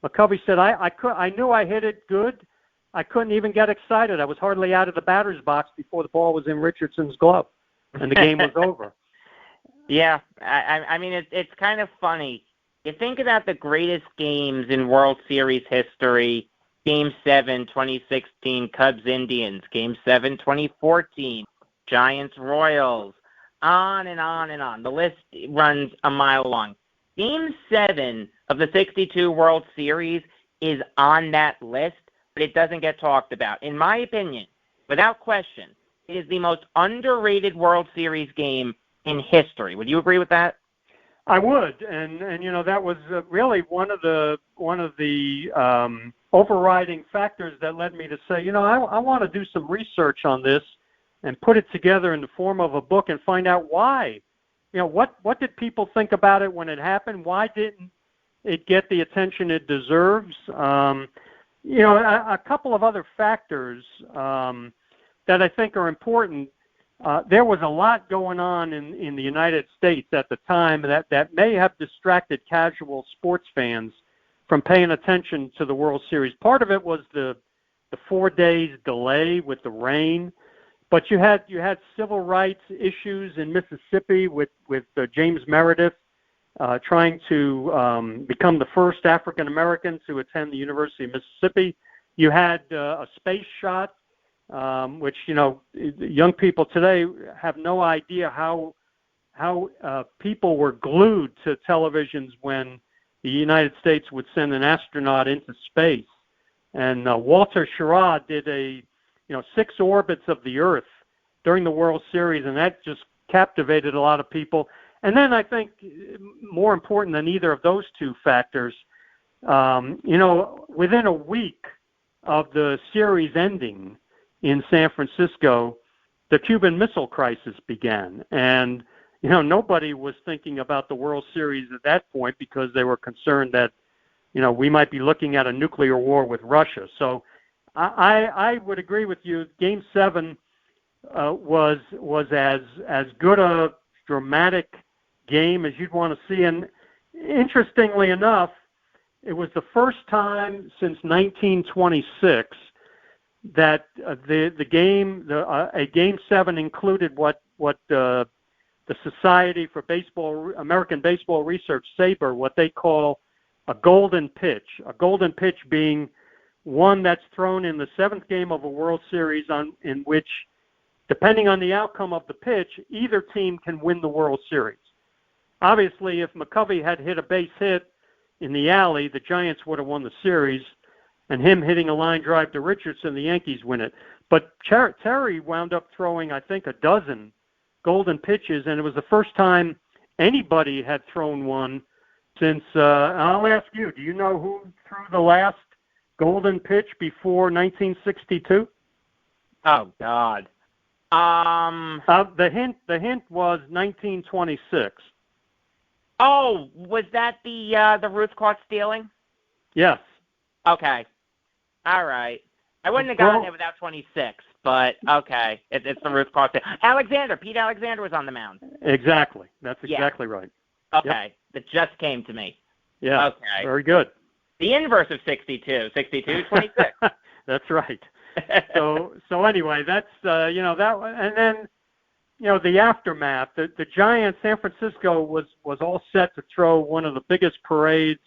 McCovey said, I knew I hit it good. I couldn't even get excited. I was hardly out of the batter's box before the ball was in Richardson's glove, and the game was over. Yeah, I mean, it's kind of funny. You think about the greatest games in World Series history. Game 7, 2016, Cubs-Indians. Game 7, 2014, Giants-Royals. On and on and on. The list runs a mile long. Game 7 of the 62 World Series is on that list, but it doesn't get talked about. In my opinion, without question, it is the most underrated World Series game in history. Would you agree with that? I would, and that was really one of the overriding factors that led me to say, I want to do some research on this and put it together in the form of a book and find out why. What did people think about it when it happened? Why didn't it get the attention it deserves? A couple of other factors that I think are important. There was a lot going on in the United States at the time that may have distracted casual sports fans from paying attention to the World Series. Part of it was the 4 days delay with the rain, but you had civil rights issues in Mississippi with James Meredith trying to become the first African American to attend the University of Mississippi. You had a space shot, which young people today have no idea how people were glued to televisions when the United States would send an astronaut into space. And Walter Schirra did 6 orbits of the Earth during the World Series, and that just captivated a lot of people. And then I think more important than either of those two factors, within a week of the series ending in San Francisco, the Cuban Missile Crisis began. And, nobody was thinking about the World Series at that point because they were concerned that, we might be looking at a nuclear war with Russia. So I would agree with you. Game 7 was as good a dramatic game as you'd want to see. And interestingly enough, it was the first time since 1926 that a Game 7 included what the Society for American Baseball Research, SABR, what they call a golden pitch. A golden pitch being one that's thrown in the 7th game of a World Series in which, depending on the outcome of the pitch, either team can win the World Series. Obviously, if McCovey had hit a base hit in the alley, the Giants would have won the series, and him hitting a line drive to Richardson, the Yankees win it. But Terry wound up throwing, I think, a dozen golden pitches, and it was the first time anybody had thrown one since, I'll ask you, do you know who threw the last golden pitch before 1962? Oh, God. The hint was 1926. Oh, was that the Ruth caught stealing? Yes. Okay. All right. I wouldn't have gotten it without 26, but okay. It's the Ruth caught stealing. Pete Alexander was on the mound. Exactly. That's exactly right. Okay. Yep. That just came to me. Yeah. Okay. Very good. The inverse of 62. 62, 26. That's right. So anyway, that's that, and then the aftermath. The Giants, San Francisco was all set to throw one of the biggest parades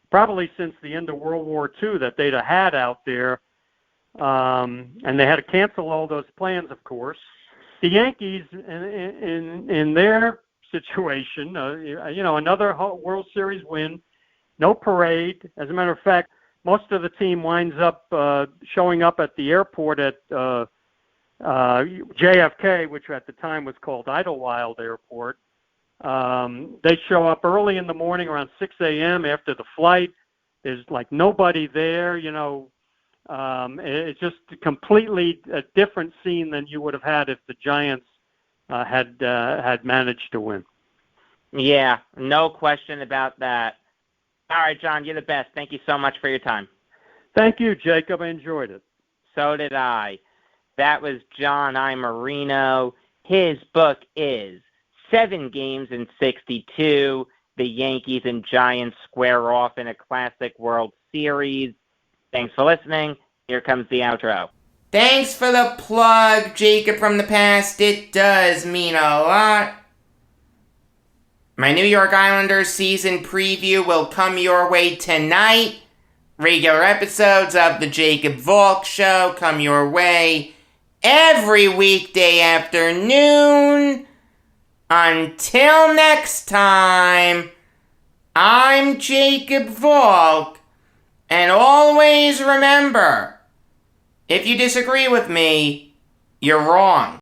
probably since the end of World War II that they'd have had out there, and they had to cancel all those plans, of course. The Yankees, in their situation, another World Series win, no parade. As a matter of fact, most of the team winds up showing up at the airport at JFK, which at the time was called Idlewild Airport. They show up early in the morning around 6 a.m. after the flight. There's like nobody there, it's just completely a different scene than you would have had if the Giants had managed to win. Yeah, no question about that. All right, John, you're the best. Thank you so much for your time. Thank you, Jacob. I enjoyed it. So did I. That was John Iamarino. His book is 7 Games in 62. The Yankees and Giants square off in a classic World Series. Thanks for listening. Here comes the outro. Thanks for the plug, Jacob from the past. It does mean a lot. My New York Islanders season preview will come your way tonight. Regular episodes of The Jacob Valk Show come your way every weekday afternoon. Until next time, I'm Jacob Valk, and always remember, if you disagree with me, you're wrong.